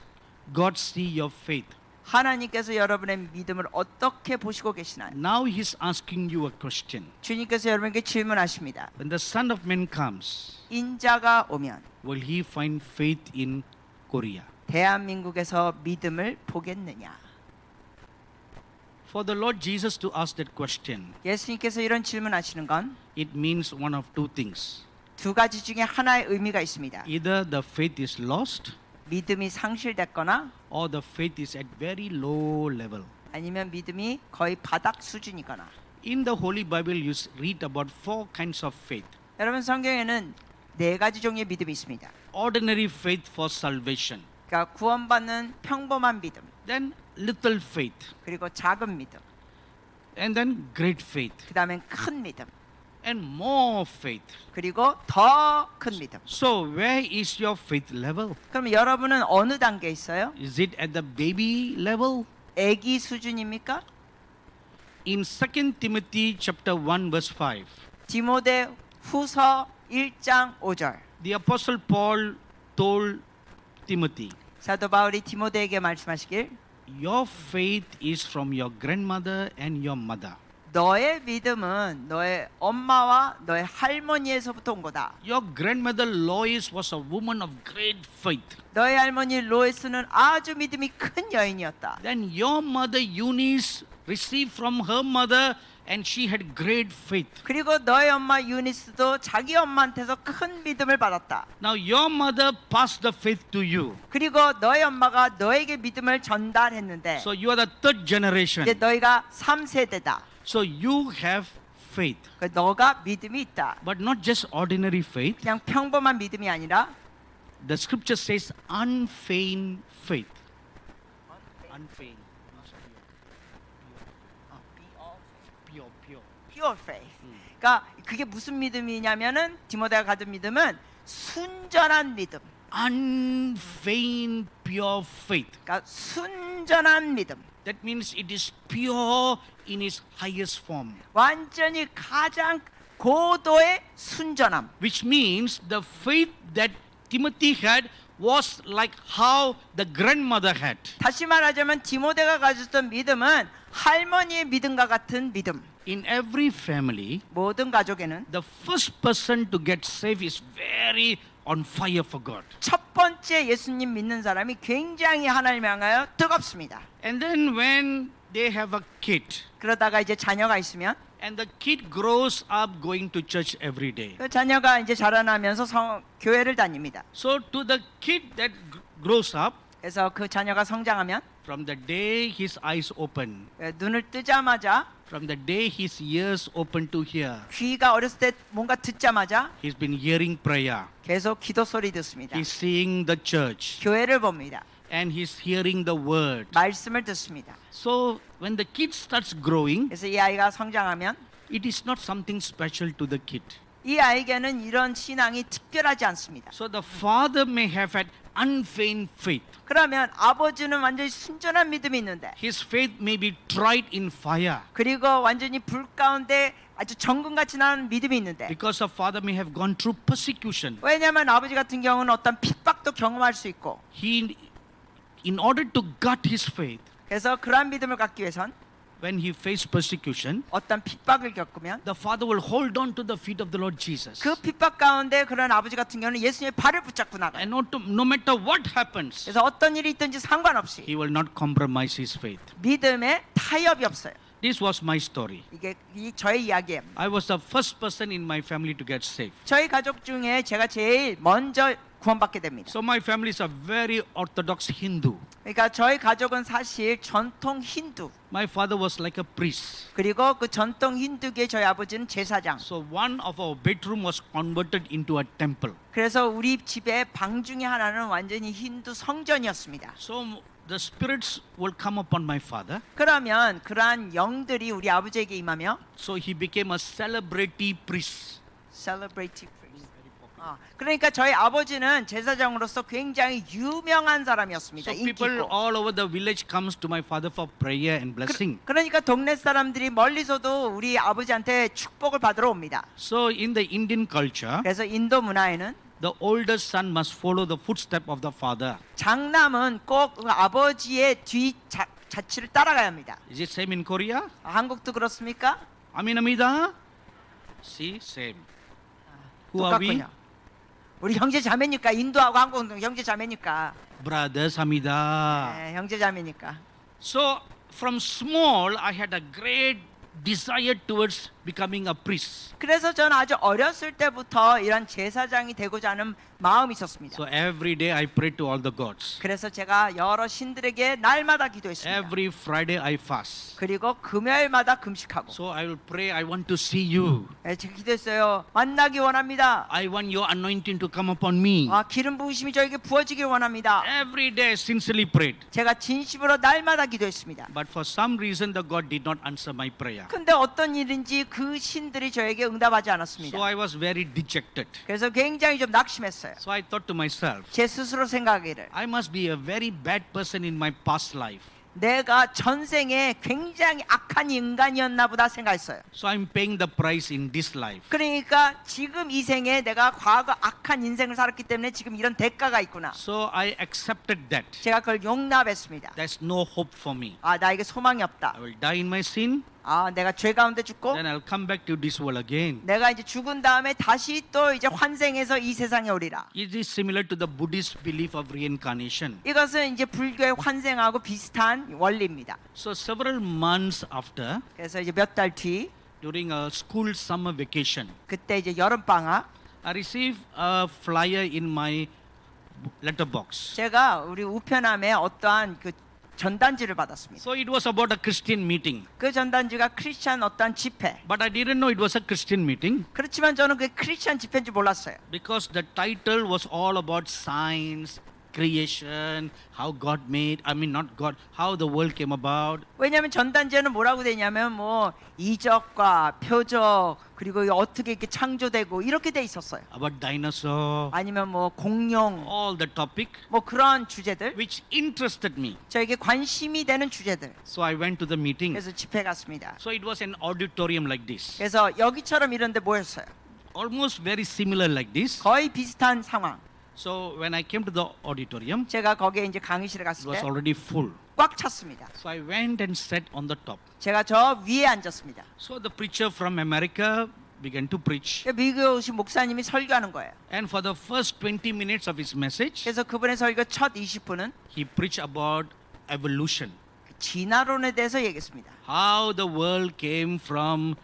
God see your faith? 하나님께서 여러분의 믿음을 어떻게 보시고 계시나요? Now He's asking you a question. 주님께서 여러분에게 질문하십니다. When the Son of Man comes, 인자가 오면 will He find faith in Korea? 대한민국에서 믿음을 보겠느냐? For the Lord Jesus to ask that question, 예수님께서 이런 질문하시는 건 두 it means one of two things. 가지 중에 하나의 의미가 있습니다. Either the faith is lost 믿음이 상실됐거나 or the faith is at very low level. 아니면 믿음이 거의 바닥 수준이거나 In the Holy Bible, you read about 4 kinds of faith. 여러분 성경에는 4가지 종류의 믿음이 있습니다. Ordinary faith for salvation. 그러니까 구원받는 평범한 믿음, Then little faith. 그리고 작은 믿음, And then great faith. 그 다음엔 큰 믿음, And more faith. 그리고 더 큰 믿음. So where is your faith level? 그럼 여러분은 어느 단계에 있어요? Is it at the baby level? 아기 수준입니까? In 2 Timothy chapter 1 verse 5, 디모데 후서 1장 5절. the apostle Paul told Timothy, 사도 바울이 디모데에게 말씀하시길 your faith is from your grandmother and your mother. 너의 믿음은 너의 엄마와 너의 할머니에서부터 온 거다. Your grandmother Lois was a woman of great faith. 너의 할머니 로에스는 아주 믿음이 큰 여인이었다. Then your mother Eunice received from her mother and she had great faith. 그리고 너의 엄마 유니스도 자기 엄마한테서 큰 믿음을 받았다. Now your mother passed the faith to you. 그리고 너의 엄마가 너에게 믿음을 전달했는데 So you are the third generation. 이제 너희가 3세대다. So you have faith. 너가 믿음이 있다. But not just ordinary faith. 그냥 평범한 믿음이 아니라 The scripture says unfeigned faith. Unfeigned. Pure. pure faith. 그러니까 그게 무슨 믿음이냐면은 디모데가 가진 믿음은 순전한 믿음. Unfeigned pure faith. 그러니까 순전한 믿음. That means it is pure in its highest form. 완전히 가장 고도의 순전함. Which means the faith that Timothy had was like how the grandmother had. 다시 말하자면 디모데가 가졌던 믿음은 할머니의 믿음과 같은 믿음. In every family, 모든 가족에는 the first person to get saved is very on fire for God. 첫 번째 예수님 믿는 사람이 굉장히 하나님을 향하여 뜨겁습니다. And then when they have a kid, 그러다가 이제 자녀가 있으면 and the kid grows up going to church every day. 그 자녀가 이제 자라나면서 교회를 다닙니다. So to the kid that grows up, 그래서 그 자녀가 성장하면 from the day his eyes open, 눈을 뜨자마자 from the day his ears open to hear, 귀가 어렸을 때 뭔가 듣자마자 he's been hearing prayer. 계속 기도 소리 듣습니다. He's seeing the church 교회를 봅니다. and he's hearing the word. 말씀을 듣습니다. So when the kid starts growing, 그래서 이 아이가 성장하면 it is not something special to the kid. 이 아이에게는 이런 신앙이 특별하지 않습니다. So the father may have had unfeigned faith. 그러면 아버지는 완전히 순전한 믿음이 있는데 His faith may be tried in fire. 그리고 완전히 불 가운데 아주 정금같이 나는 믿음이 있는데 Because the father may have gone through persecution. 왜냐하면 아버지 같은 경우는 어떤 핍박도 경험할 수 있고 He, in order to guard his faith, 그래서 그러한 믿음을 갖기 위해선 when he faced persecution, 어떤 핍박을 겪으면 the father will hold on to the feet of the Lord Jesus. 그 핍박 가운데 그런 아버지 같은 경우는 예수님의 발을 붙잡고 나가요. And no matter what happens, 그래서 어떤 일이 있든지 상관없이 he will not compromise his faith. 믿음에 타협이 없어요. This was my story. 이게 저의 이야기예요. I was the first person in my family to get saved. 저희 가족 중에 제가 제일 먼저 구원받게 됩니다. So my family is a very orthodox Hindu. 그러니까 저희 가족은 사실 전통 힌두 My father was like a priest. 그리고 그 전통 힌두교의 저희 아버지는 제사장. So one of our bedroom was converted into a temple. 그래서 우리 집의 방 중에 하나는 완전히 힌두 성전이었습니다. So the spirits will come upon my father. 그러면 그러한 영들이 우리 아버지에게 임하며 So he became a celebrity priest. celebrity priest. 그러니까 저희 아버지는 제사장으로서 굉장히 유명한 사람이었습니다. So people 인기있고. all over the village comes to my father for prayer and blessing. 그러니까 동네 사람들이 멀리서도 우리 아버지한테 축복을 받으러 옵니다. So in the Indian culture, 그래서 인도 문화에는 the oldest son must follow the footstep of the father. 장남은 꼭 그 아버지의 뒤 자취를 따라가야 합니다. Is it same in Korea? 한국도 그렇습니까? Aminamida? See, same. Who are we? 똑같군요. 우리 형제 자매니까 인도하고 한국은 형제 자매니까. Brothers, Hamida. 네, 형제 자매니까. So from small, I had a great desire towards becoming a priest. 그래서 저는 아주 어렸을 때부터 이런 제사장이 되고자 하는 마음이 있었습니다. So every day I prayed to all the gods. 그래서 제가 여러 신들에게 날마다 기도했습니다. Every Friday I fast. 그리고 금요일마다 금식하고 So I will pray, I want to see you. 제가 기도했어요. 만나기 원합니다. I want your anointing to come upon me. 기름 부으심이 저에게 부어지길 원합니다. Every day sincerely prayed. 제가 진심으로 날마다 기도했습니다. But for some reason the God did not answer my prayer. 근데 어떤 일인지 그 신들이 저에게 응답하지 않았습니다. So I was very dejected. 그래서 굉장히 좀 낙심했어요. So I thought to myself, 제 스스로 생각하기를 I must be a very bad person in my past life. 내가 전생에 굉장히 악한 인간이었나 보다 생각했어요. So I'm paying the price in this life. 그러니까 지금 이 생에 내가 과거 악한 인생을 살았기 때문에 지금 이런 대가가 있구나. So I accepted that. 제가 그걸 용납했습니다. There's no hope for me. 나에게 소망이 없다. I will die in my sin. 내가 죄 가운데 죽고 Then I'll come back to this world again. 내가 이제 죽은 다음에 다시 또 이제 환생해서 이 세상에 오리라. It is similar to the Buddhist belief of reincarnation. 이것은 이제 불교의 환생하고 비슷한 원리입니다. So several months after, 그래서 이제 몇 달 뒤 during a school summer vacation, 그때 이제 여름 방학 I received a flyer in my letterbox. 제가 우리 우편함에 어떠한 그 전단지를 받았습니다. So it was about a Christian meeting. 그 전단지가 크리스찬 어떤 집회. But I didn't know it was a Christian meeting 그렇지만 저는 그게 크리스찬 집회인지 몰랐어요. because the title was all about science, creation, how God made, not God, how the world came about. 왜냐하면 전단지에는 뭐라고 되냐면 뭐 이적과 표적 그리고 어떻게 이렇게 창조되고 이렇게 돼 있었어요. About dinosaur, 아니면 뭐 공룡 all the topic 뭐 그런 주제들 which interested me. 저에게 관심이 되는 주제들. So I went to the meeting. 그래서 집회 갔습니다. So it was an auditorium like this. 그래서 여기처럼 이런데 모였어요. Almost very similar like this. 거의 비슷한 상황. So when I came to the auditorium, 제가 거기에 이제 강의실에 it 갔을 was 때 already full. 꽉 찼습니다. So I went and sat on the top. 제가 저 위에 앉았습니다. So the preacher from America began to preach. 미국에 오신 목사님이 설교하는 거예요. And for the first 20 minutes of his message, 그래서 그분의 설교 첫 20분은 he preached about evolution. 진화론에 대해서 얘기했습니다. How the world came from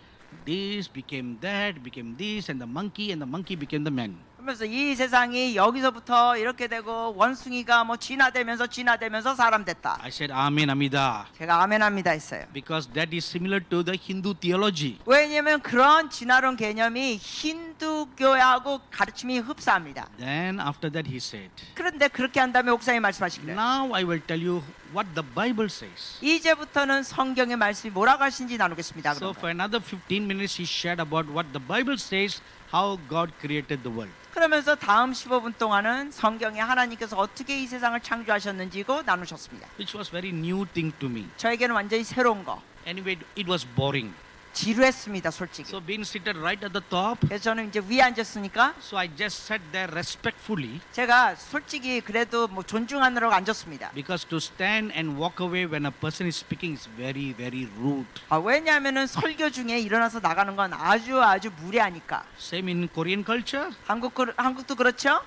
this, became that, became this, and the monkey became the man. 그러면서 이 세상이 여기서부터 이렇게 되고 원숭이가 뭐 진화되면서 사람 됐다. I said, Amen, Amida. 제가 아멘합니다 했어요. Because that is similar to the Hindu theology. 왜냐하면 그런 진화론 개념이 힌두교하고 가르침이 흡사합니다. Then after that he said, 그런데 그렇게 한 다음에 목사님 말씀하시기를 now I will tell you what the Bible says. 이제부터는 성경의 말씀이 뭐라고 하신지 나누겠습니다. So 그러면. for another 15 minutes he shared about what the Bible says, how God created the world. 그러면서 다음 15분 동안은 성경에 하나님께서 어떻게 이 세상을 창조하셨는지고 나누셨습니다. Which was very new thing to me. 저에게는 완전히 새로운 거. Anyway, it was boring. 지루했습니다, 솔직히. So being seated right at the top, 그래서 저는 이제 위에 앉았으니까 so I just sat there respectfully 제가 솔직히 그래도 뭐 존중하느라고 앉았습니다. because to stand and walk away when a person is speaking is very, very rude. 왜냐하면은 설교 중에 일어나서 나가는 건 아주 무례하니까. Same in Korean culture. 한국도 그렇죠?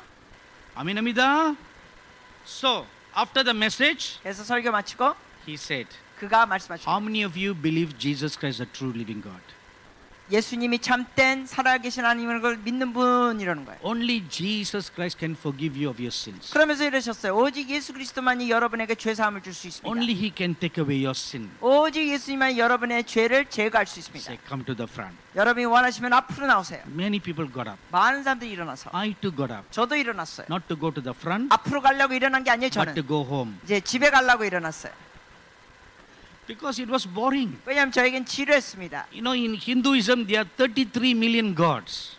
Amin Amida. So after the message, 그래서 설교 마치고 he said, 그가 말씀하시고 how many of you believe Jesus Christ is the true living God? 예수님이 참된 살아계신 하나님을 걸 믿는 분 이러는 거예요. Only Jesus Christ can forgive you of your sins. 그러면서 이러셨어요. 오직 예수 그리스도만이 여러분에게 죄 사함을 줄 수 있습니다. Only He can take away your sin. 오직 예수님만이 여러분의 죄를 제거할 수 있습니다. Say, come to the front. 여러분이 원하시면 앞으로 나오세요. Many people got up. 많은 사람들이 일어나서 I too got up. 저도 일어났어요. Not to go to the front, 앞으로 가려고 일어난 게 아니에요. but to 저는 go home. 이제 집에 가려고 일어났어요. Because it was boring. 왜냐하면 저에겐 지루했습니다. You know, in Hinduism, there are 33 million gods.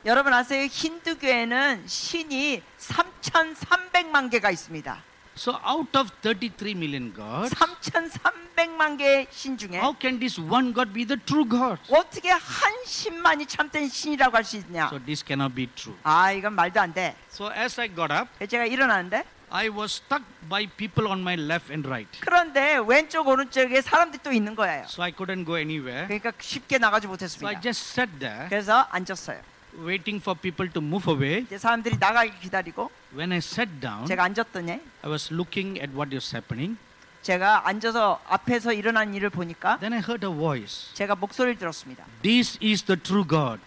여러분 아세요? 힌두교에는 신이 3,300만 개가 있습니다. So out of 33 million gods, 3,300만 개의 신 중에 how can this one God be the true God? 어떻게 한 신만이 참된 신이라고 할 수 있냐? So this cannot be true. 이건 말도 안 돼. So as I got up, 제가 일어나는데 I was stuck by people on my left and right. 그런데 왼쪽 오른쪽에 사람들이 또 있는 거예요. So I couldn't go anywhere. 그러니까 쉽게 나가지 So I 못했습니다. just sat there 그래서 앉았어요. waiting for people to move away. 이제 사람들이 나가기 기다리고 When I sat down, 제가 앉았더니 I was looking at what is happening. 제가 앉아서 앞에서 일어난 일을 보니까 then I heard a voice. 제가 목소리를 들었습니다. This is the true God.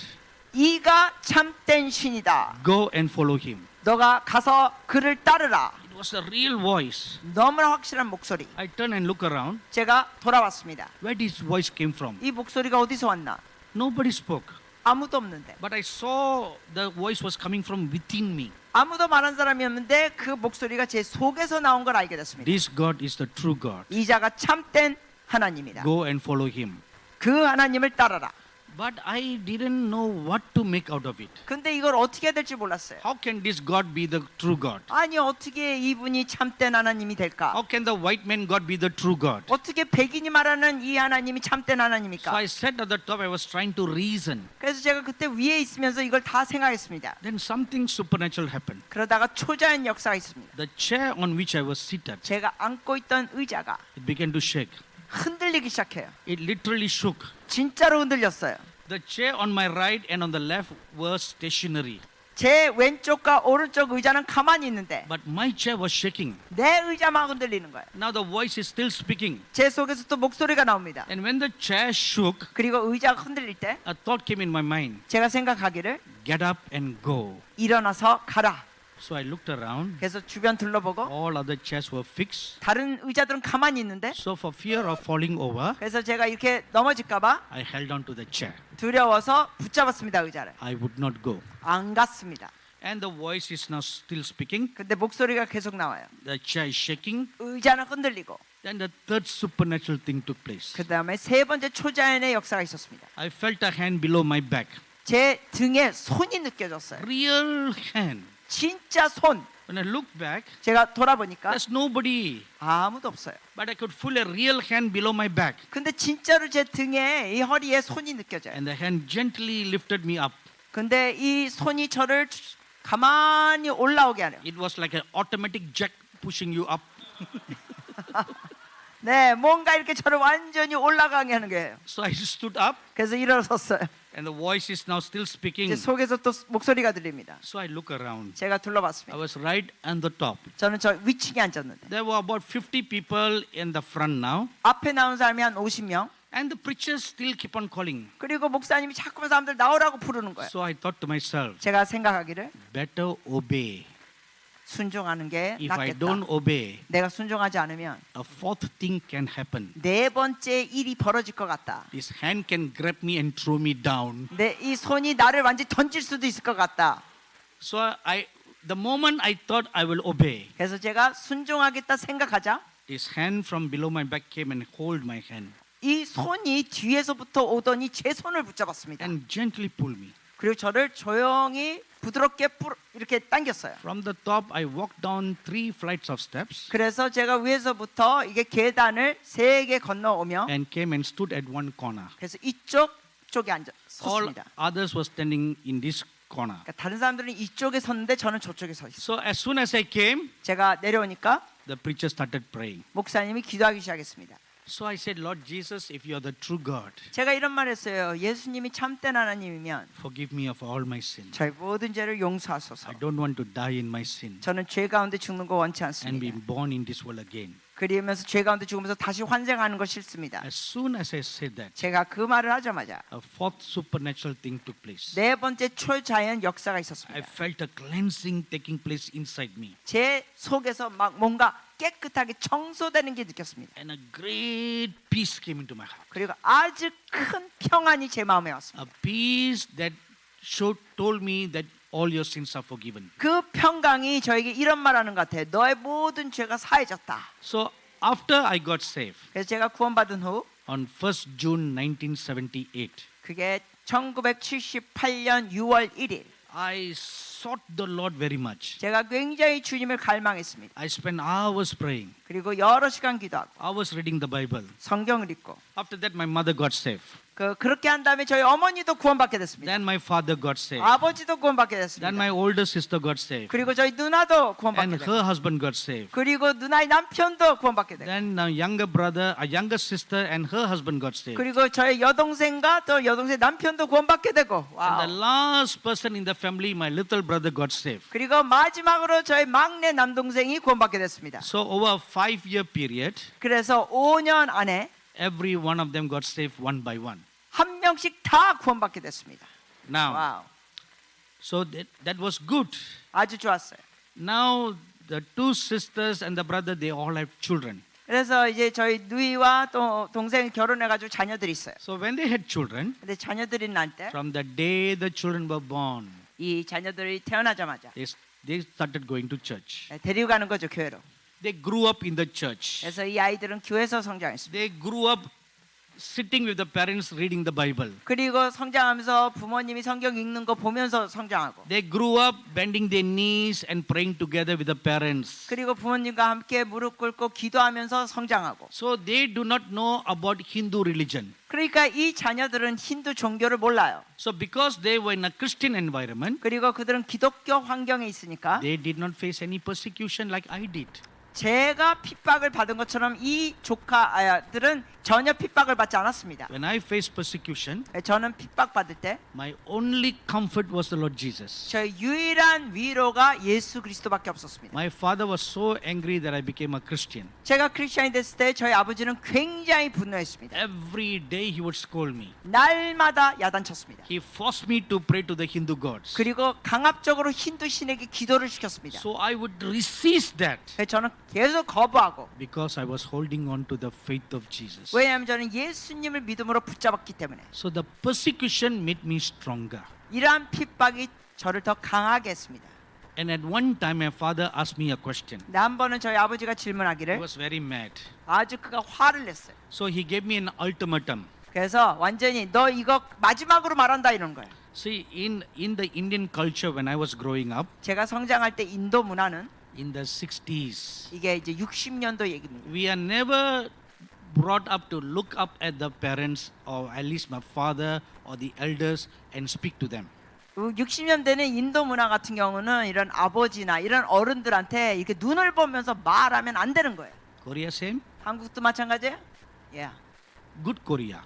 이가 참된 신이다. Go and follow him. 너가 가서 그를 따르라. It was a real voice. 너무나 확실한 목소리. I turned and looked around. 제가 돌아왔습니다. Where this voice came from? 이 목소리가 어디서 왔나? Nobody spoke. 아무도 없는데. But I saw the voice was coming from within me. 아무도 말한 사람이 없는데 그 목소리가 제 속에서 나온 걸 알게 됐습니다. This God is the true God. 이 자가 참된 하나님이다. Go and follow him. 그 하나님을 따라라. But I didn't know what to make out of it. 근데 이걸 어떻게 해야 될지 몰랐어요. How can this God be the true God? 아니 어떻게 이분이 참된 하나님이 될까? How can the white man God be the true God? 어떻게 백인이 말하는 이 하나님이 참된 So 하나님입니까? I sat at the top, I was trying to reason. 그래서 제가 그때 위에 있으면서 이걸 다 생각했습니다. Then something supernatural happened. 그러다가 초자연 역사가 있습니다. The chair on which I was seated, 제가 앉고 있던 의자가 it began to shake. 흔들리기 시작해요. It literally shook. 진짜로 흔들렸어요. The chair on my right and on the left were stationary. 제 왼쪽과 오른쪽 의자는 가만히 있는데 But my chair was shaking. 내 의자만 흔들리는 거예요. Now the voice is still speaking. 제 속에서 또 목소리가 나옵니다. And when the chair shook, 그리고 의자가 흔들릴 때 a thought came in my mind. 제가 생각하기를 Get up and go. 일어나서 가라. So I looked around. 그래서 주변 둘러보고 All other chairs were fixed. 다른 의자들은 가만히 있는데 So for fear of falling over, 그래서 제가 이렇게 넘어질까 봐 I held on to the chair. 두려워서 붙잡았습니다. 의자를. I would not go. 안 갔습니다. And the voice is now still speaking. 근데 목소리가 계속 나와요. The chair is shaking. 의자는 흔들리고 Then the third supernatural thing took place. 그 다음에 세 번째 초자연의 역사가 있었습니다. I felt a hand below my back. 제 등에 손이 느껴졌어요. Real hand. 진짜 손. When I looked back, 제가 돌아보니까 there's nobody. 아무도 없어요. But I could feel a real hand below my back. 근데 진짜로 제 등에 이 허리에 손이 느껴져요. And the hand gently lifted me up. 근데 이 손이 저를 가만히 올라오게 하네요. It was like an automatic jack pushing you up. 네, 뭔가 이렇게 저를 완전히 올라가게 하는 거예요. So I stood up 그래서 일어섰어요. and the voice is now still speaking. 제 속에서 또 목소리가 들립니다. So I look around. 제가 I 둘러봤습니다. was right on the top. 저는 저 위층에 앉았는데 There were about 50 people in the front now. 앞에 나온 사람이 한 50명. And the preachers still keep on calling. 그리고 목사님이 자꾸만 사람들 나오라고 부르는 거예요. So I thought to myself, 제가 생각하기를 better obey. 순종하는 게 If I 낫겠다. don't obey, 내가 순종하지 않으면 a fourth thing can happen. 네 번째 일이 벌어질 것 같다. This hand can grab me and throw me down. 이 손이 나를 완전히 던질 수도 있을 것 같다. So the moment I thought I will obey, 그래서 제가 순종하겠다 생각하자 this hand from below my back came and hold my hand 이 손이 뒤에서부터 오더니 제 손을 붙잡았습니다. and gently pull me. 그리고 저를 조용히 부드럽게 이렇게 당겼어요. From the top, I walked down 3 flights of steps 그래서 제가 위에서부터 이게 계단을 3개 건너오며 and came and stood at one corner. 그래서 이쪽 쪽에 앉아 All 섰습니다. others were standing in this corner. 그러니까 다른 사람들은 이쪽에 섰는데 저는 저쪽에 서 있어요. So as soon as I came, 제가 내려오니까 the preacher started praying. 목사님이 기도하기 시작했습니다. So I said, Lord Jesus, if you are the true God, 제가 이런 말 했어요. 예수님이 참된 하나님이면 forgive me of all my sin. 저의 모든 죄를 용서하소서. I don't want to die in my sin 저는 죄 가운데 죽는 거 원치 and be 않습니다. born in this world again. 그러면서 죄 가운데 죽으면서 다시 환생하는 거 싫습니다. As soon as I said that, 제가 그 말을 하자마자 a fourth supernatural thing took place. 네 번째 초자연 역사가 I 있었습니다. felt a cleansing taking place inside me. 제 속에서 막 뭔가 깨끗하게 청소되는 게 느꼈습니다. And a great peace came into my heart. 그리고 아주 큰 평안이 제 마음에 왔습니다. A peace that told me that all your sins are forgiven. 그 평강이 저에게 이런 말하는 것 같아요. 너의 모든 죄가 사해졌다. So after I got saved 그래서 제가 구원받은 후 on 1st June 1978, 그게 1978년 6월 1일 I sought the Lord very much. 제가 굉장히 주님을 갈망했습니다. I spent hours praying, 그리고 여러 시간 기도하고 hours reading the Bible. 성경을 읽고 After that, my mother got saved. 그렇게 한 다음에 저희 어머니도 구원받게 됐습니다. Then my father got saved. 아버지도 구원받게 Then 됐습니다. my older sister got saved. 그리고 저희 누나도 구원받게 And 됐고 her husband got saved. 그리고 누나의 남편도 구원받게 됐고 Then a younger brother, a younger sister, and her husband got saved. 그리고 저희 여동생과 또 여동생 남편도 구원받게 되고 And the 와우. last person in the family, my little brother, brother got saved. 그리고 마지막으로 저희 막내 남동생이 구원받게 됐습니다. So over a 5-year period, 그래서 5년 안에 every one of them got saved one by one. 한 명씩 다 구원받게 됐습니다. Now, 와우, so that was good. 아주 좋았어요. Now the two sisters and the brother, they all have children. 그래서 이제 저희 누이와 또 동생이 결혼해가지고 자녀들이 있어요. So when they had children, 근데 자녀들이 날 때 이 from the day the children were born, 자녀들이 태어나자마자 they started going to church. 데리고 가는 거죠, 교회로. They grew up in the church. 그래서 이 아이들은 교회에서 성장했습니다. They grew up sitting with the parents reading the Bible. 그리고 성장하면서 부모님이 성경 읽는 거 보면서 성장하고, They grew up bending their knees and praying together with the parents. 그리고 부모님과 함께 무릎 꿇고 기도하면서 성장하고. So they do not know about Hindu religion. 그러니까 이 자녀들은 힌두 종교를 몰라요. So because they were in a Christian environment, 그리고 그들은 기독교 환경에 있으니까 they did not face any persecution like I did. 제가 핍박을 받은 것처럼 이 조카들은 전혀 핍박을 받지 않았습니다. When I faced persecution, 저는 핍박받을 때 my only comfort was the Lord Jesus. 저의 유일한 위로가 예수 그리스도밖에 없었습니다. My father was so angry that I became a Christian. 제가 크리스천이 됐을 때 저희 아버지는 굉장히 분노했습니다. Every day he would scold me. 날마다 야단쳤습니다. He forced me to pray to the Hindu gods. 그리고 강압적으로 힌두 신에게 기도를 시켰습니다. So I would resist that 그래서 저는 계속 거부하고, because I was holding on to the faith of Jesus. 왜냐하면 저는 예수님을 믿음으로 붙잡았기 때문에. So the persecution made me stronger. 이러한 핍박이 저를 더 강하게 했습니다. And at one time my father asked me a question. 근데 한 번은 저희 아버지가 He 질문하기를 was very mad. 아주 그가 화를 냈어요. So he gave me an ultimatum. 그래서 완전히 너 이거 마지막으로 말한다 이런 거예요. See, in the Indian culture when I was growing up, 제가 성장할 때 인도 문화는 in the 60s, 이게 이제 60년도 얘기입니다. we are never brought up to look up at the parents or at least my father or the elders and speak to them. 60년대는 인도 문화 같은 경우는 이런 아버지나 이런 어른들한테 이렇게 눈을 보면서 말하면 안 되는 거예요. Korea same? 한국도 마찬가지예요? 예. Good Korea.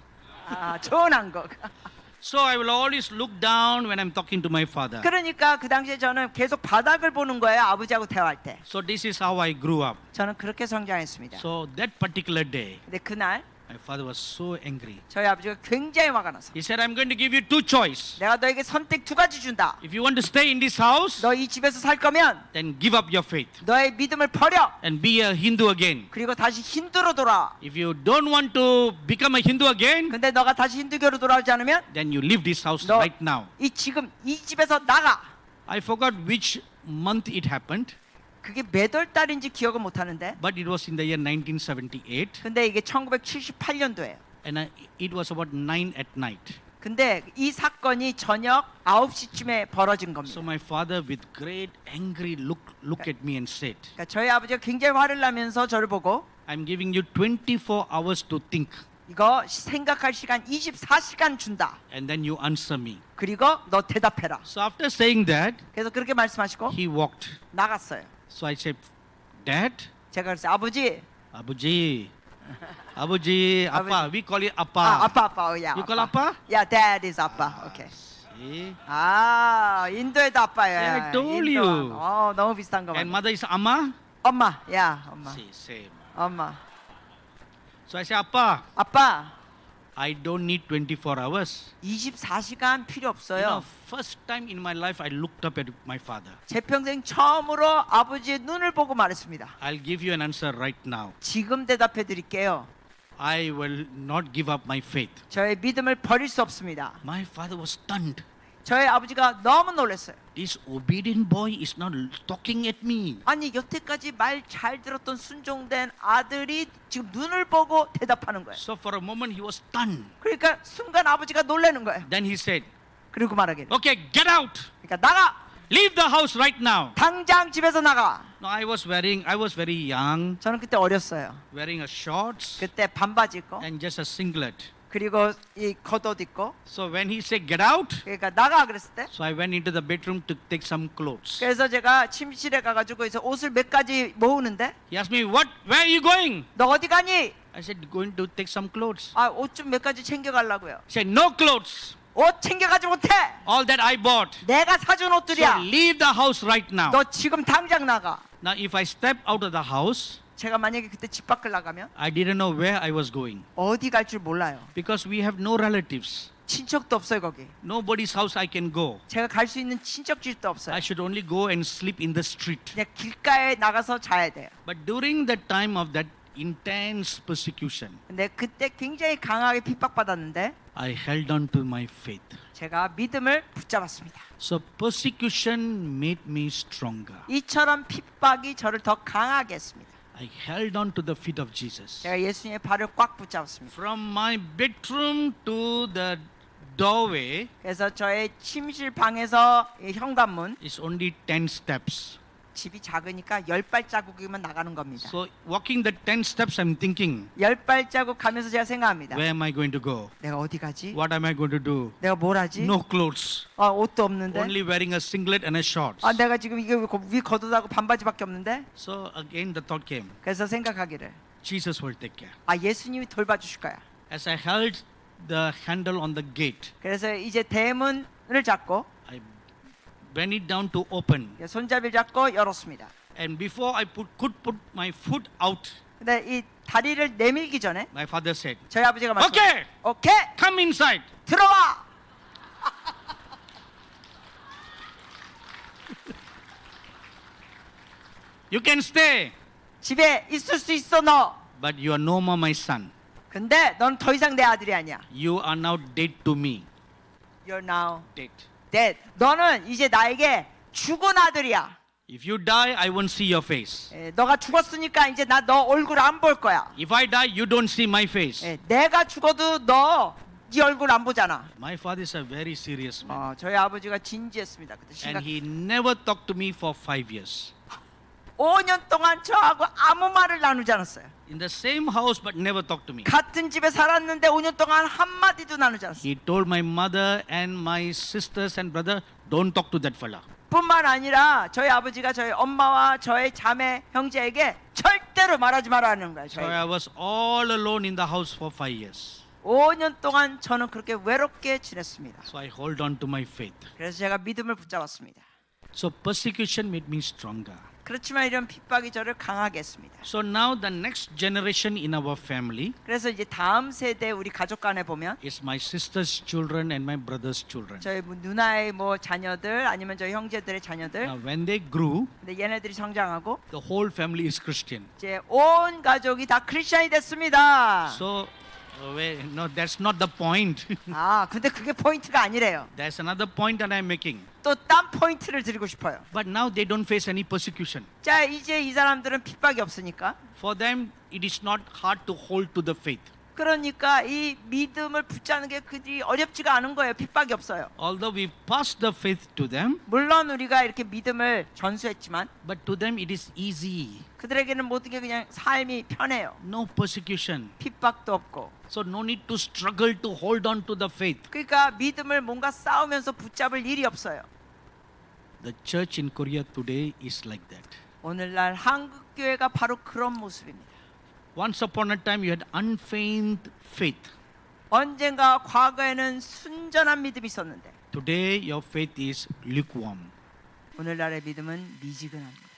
좋은 한국. So I will always look down when I'm talking to my father. 그러니까 그 당시에 저는 계속 바닥을 보는 거예요. 아버지하고 대화할 때. So this is how I grew up. 저는 그렇게 성장했습니다. So that particular day, 근데 그날 my father was so angry. 저희 아버지가 굉장히 화가 났어요. He said, I'm going to give you two choices. 내가 너에게 선택 두 가지 준다. If you want to stay in this house, 너 이 집에서 살 거면 then give up your faith 너의 믿음을 버려. and be a Hindu again. 그리고 다시 힌두로 돌아와. If you don't want to become a Hindu again, 근데 너가 다시 힌두교로 돌아오지 않으면 then you leave this house 너 right now. 지금 이 집에서 나가. I forgot which month it happened, 그게 몇 월 달인지 기억은 못 하는데. but it was in the year 1978, 근데 이게 1978년도예요. and it was about 9 at night. 근데 이 사건이 저녁 9시쯤에 벌어진 겁니다. So my father, with great angry look at me and said, 그러니까 저희 아버지가 굉장히 화를 나면서 저를 보고 I'm giving you 24 hours to think, 이거 생각할 시간 24시간 준다. and then you answer me. 그리고 너 대답해라. So after saying that, 그래서 그렇게 말씀하시고 he walked. 나갔어요. So I said, Dad, 제가 그랬어요. 아버지. Abuji, Abuji, Appa. We call it Appa. 아빠. 야. You call Appa? 야, dad is 아빠. 오케이. See? 인도에도 아빠야. See, I told 인도. you. 너무 비슷한 거 And 맞네. mother is Amma. 엄마. 야, 엄마. See, same. 엄마. So I say, Appa, 아빠. I don't need 24 hours. 24시간 필요 You 없어요. know, first time in my life I looked up at my father. 제 평생 처음으로 아버지의 눈을 보고 말했습니다. I'll give you an answer right now. 지금 대답해 드릴게요. I will not give up my faith. 저의 믿음을 버릴 수 없습니다. My father was stunned. 저의 아버지가 너무 놀랐어요. This obedient boy is not talking at me. 아니 여태까지 말 잘 들었던 순종된 아들이 지금 눈을 보고 대답하는 거예요. So for a moment he was stunned. 그러니까 순간 아버지가 놀라는 거예요. Then he said, 그리고 말하기를. okay, get out. 그러니까 나가. Leave the house right now. 당장 집에서 나가. No, I was very young, 저는 그때 어렸어요. wearing a shorts 그때 반바지 입고 and just a singlet. 그리고 이 겉옷 입고. So when he said get out, 그러니까 나가 그랬을 때. so I went into the bedroom to take some clothes. 그래서 제가 침실에 가가지고 이제 옷을 몇 가지 모으는데 He asked me, where are you going? 너 어디 가니? I said, going to take some clothes. 옷 좀 몇 가지 챙겨가려고요. He said, no clothes. 옷 챙겨가지 못해. All that I bought. 내가 사준 So 옷들이야. leave the house right now. 너 지금 당장 나가. Now, if I step out of the house, 제가 만약에 그때 집 밖을 나가면 I didn't know where I was going 어디 갈 줄 몰라요. because we have no relatives. 친척도 없어요 거기. Nobody's house I can go. 제가 갈 수 있는 친척집도 없어요. I should only go and sleep in the street. 그냥 길가에 나가서 자야 돼요. But during the time of that intense persecution, 근데 그때 굉장히 강하게 핍박받았는데 I held on to my faith. 제가 믿음을 붙잡았습니다. So persecution made me stronger. 이처럼 핍박이 저를 더 강하게 했습니다. I held on to the feet of Jesus. 제가 예수님의 발을 꽉 붙잡았습니다. From my bedroom to the doorway 그래서 저의 침실 방에서 이 현관문, is only 10 steps. 집이 작으니까 10발자국이면 나가는 겁니다. So walking the 10 steps, I'm thinking, 10발자국 가면서 제가 생각합니다. where am I going to go? 내가 어디 가지? What am I going to do? 내가 뭘 하지? No clothes. 옷도 없는데. Only wearing a singlet and a shorts. 내가 지금 이게 위 겉옷하고 반바지밖에 없는데. So again the thought came, 그래서 생각하기를 Jesus will take care. 예수님이 돌봐주실 거야. As I held the handle on the gate, 그래서 이제 대문을 잡고 I bent it down to open. 손잡이를 잡고 열었습니다. And before I could put my foot out, 근데 이 다리를 내밀기 전에 my father said, 저희 아버지가 말씀하셨어요. Okay, 오케이, come inside. 들어와. You can stay, 집에 있을 수 있어 너. but you are no more my son. 근데 넌 더 이상 내 아들이 아니야. You are now dead to me. You're now Dead. dead. 너는 이제 나에게 죽은 아들이야. If you die, I won't see your face. 너가 죽었으니까 이제 나 너 얼굴 안 볼 거야. If I die, you don't see my face. 내가 죽어도 너 네 얼굴 안 보잖아. My father is a very serious man. 저희 아버지가 진지했습니다. 그때 And 심각. he never talked to me for 5 years. 5년 동안 저하고 아무 말을 나누지 않았어요. In the same house, but never talked to me. 같은 집에 살았는데 5년 동안 한 마디도 나누지 않았어요. He told my mother and my sisters and brother, don't talk to that fella. 뿐만 아니라 저희 아버지가 저희 엄마와 저희 자매 형제에게 절대로 말하지 말라는 거예요. So I was all alone in the house for 5 years. 5년 동안 저는 그렇게 외롭게 지냈습니다. So I hold on to my faith. 그래서 제가 믿음을 붙잡았습니다. So persecution made me stronger. 그렇지만 이런 핍박이 저를 강하게 했습니다. So now the next generation in our family 그래서 이제 다음 세대 우리 가족 간에 보면 is my sister's children and my brother's children. 저희 누나의 자녀들 아니면 저희 형제들의 자녀들. Now when they grew, 근데 얘네들이 성장하고 the whole family is Christian. 이제 온 가족이 다 크리스천이 됐습니다. So no, that's not the point. 근데 그게 포인트가 아니래요. That's another point that I'm making. 또 딴 포인트를 드리고 싶어요. But now they don't face any persecution. 자, 이제 이 사람들은 핍박이 없으니까. For them, it is not hard to hold to the faith. 그러니까 이 믿음을 붙잡는 게 그들이 어렵지가 않은 거예요. 핍박이 없어요. Although we passed the faith to them, 물론 우리가 이렇게 믿음을 전수했지만 but to them it is easy. 그들에게는 모든 게 그냥 삶이 편해요. No persecution. 핍박도 없고. So no need to struggle to hold on to the faith. 그러니까 믿음을 뭔가 싸우면서 붙잡을 일이 없어요. The church in Korea today is like that. 오늘날 한국 교회가 바로 그런 모습입니다. Once upon a time you had unfeigned faith. 언젠가 과거에는 순전한 믿음이 있었는데 Today your faith is lukewarm. 오늘날의 믿음은 미지근합니다.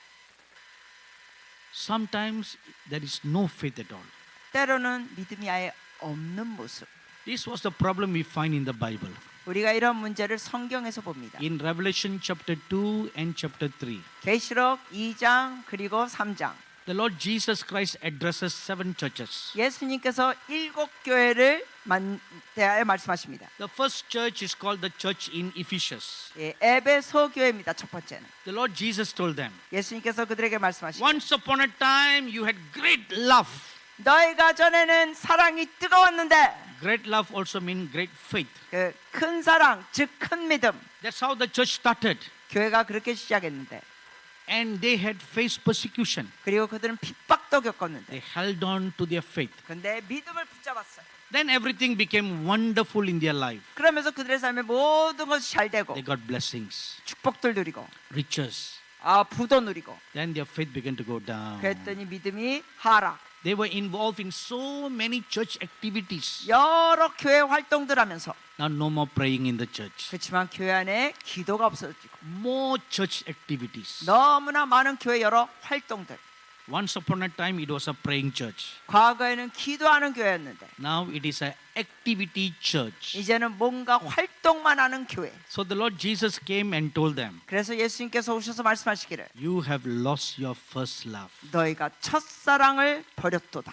Sometimes there is no faith at all. 때로는 믿음이 아예 없는 모습. This was the problem we find in the Bible. 우리가 이런 문제를 성경에서 봅니다. In Revelation chapter 2 and chapter 3. 계시록 2장 그리고 3장. The Lord Jesus Christ addresses 7 churches. 예수님께서 7 교회를 대하여 말씀하십니다. The first church is called the church in Ephesus. 에베소 교회입니다. 첫 번째는. The Lord Jesus told them, 예수님께서 그들에게 말씀하십니다. once upon a time you had great love. 너희가 전에는 사랑이 뜨거웠는데 Great love also means great faith. 그 큰 사랑, 즉 큰 믿음. That's how the church started. 교회가 그렇게 시작했는데 And they had faced persecution. 그리고 그들은 핍박도 겪었는데 They held on to their faith. 근데 믿음을 붙잡았어요. Then everything became wonderful in their life. 그러면서 그들의 삶에 모든 것이 잘 되고 They got blessings, 축복들 누리고 riches, 부도 누리고 Then their faith began to go down. 그랬더니 믿음이 하락. They were involved in so many church activities. 여러 교회 활동들 하면서 Now no more praying in the church. 그렇지만 교회 안에 기도가 없어지고 More church activities. 너무나 많은 교회 여러 활동들. Once upon a time it was a praying church. 과거에는 기도하는 교회였는데 Now it is an activity church. 이제는 뭔가 활동만 하는 교회. So the Lord Jesus came and told them, 그래서 예수님께서 오셔서 말씀하시기를 you have lost your first love. 너희가 첫사랑을 버렸도다.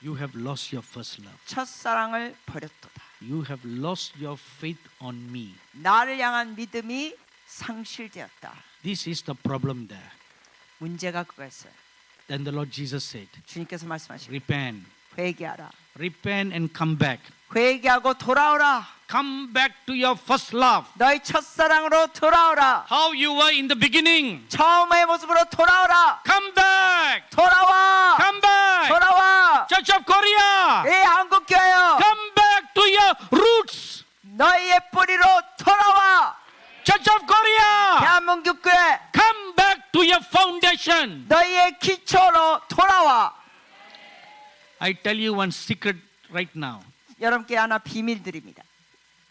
You have lost your first love. 첫사랑을 버렸도다. You have lost your faith on me. 나를 향한 믿음이 상실되었다. This is the problem there. 문제가 그거였어요. Then the Lord Jesus said, 주님께서 말씀하시기를 repent. 회개하라. Repent and come back. 회개하고 돌아오라. Come back to your first love. 너희 첫사랑으로 돌아오라. How you were in the beginning. 처음의 모습으로 돌아오라. Come back. 돌아와. Come back. 돌아와. Church of Korea. 이 한국 교회여. Come back to your roots. 너희의 뿌리로 돌아와. Church of Korea. 대한민국 교회. Come back to your foundation. 너희의 기초로 돌아와. I tell you one secret right now. 여러분께 하나 비밀 드립니다.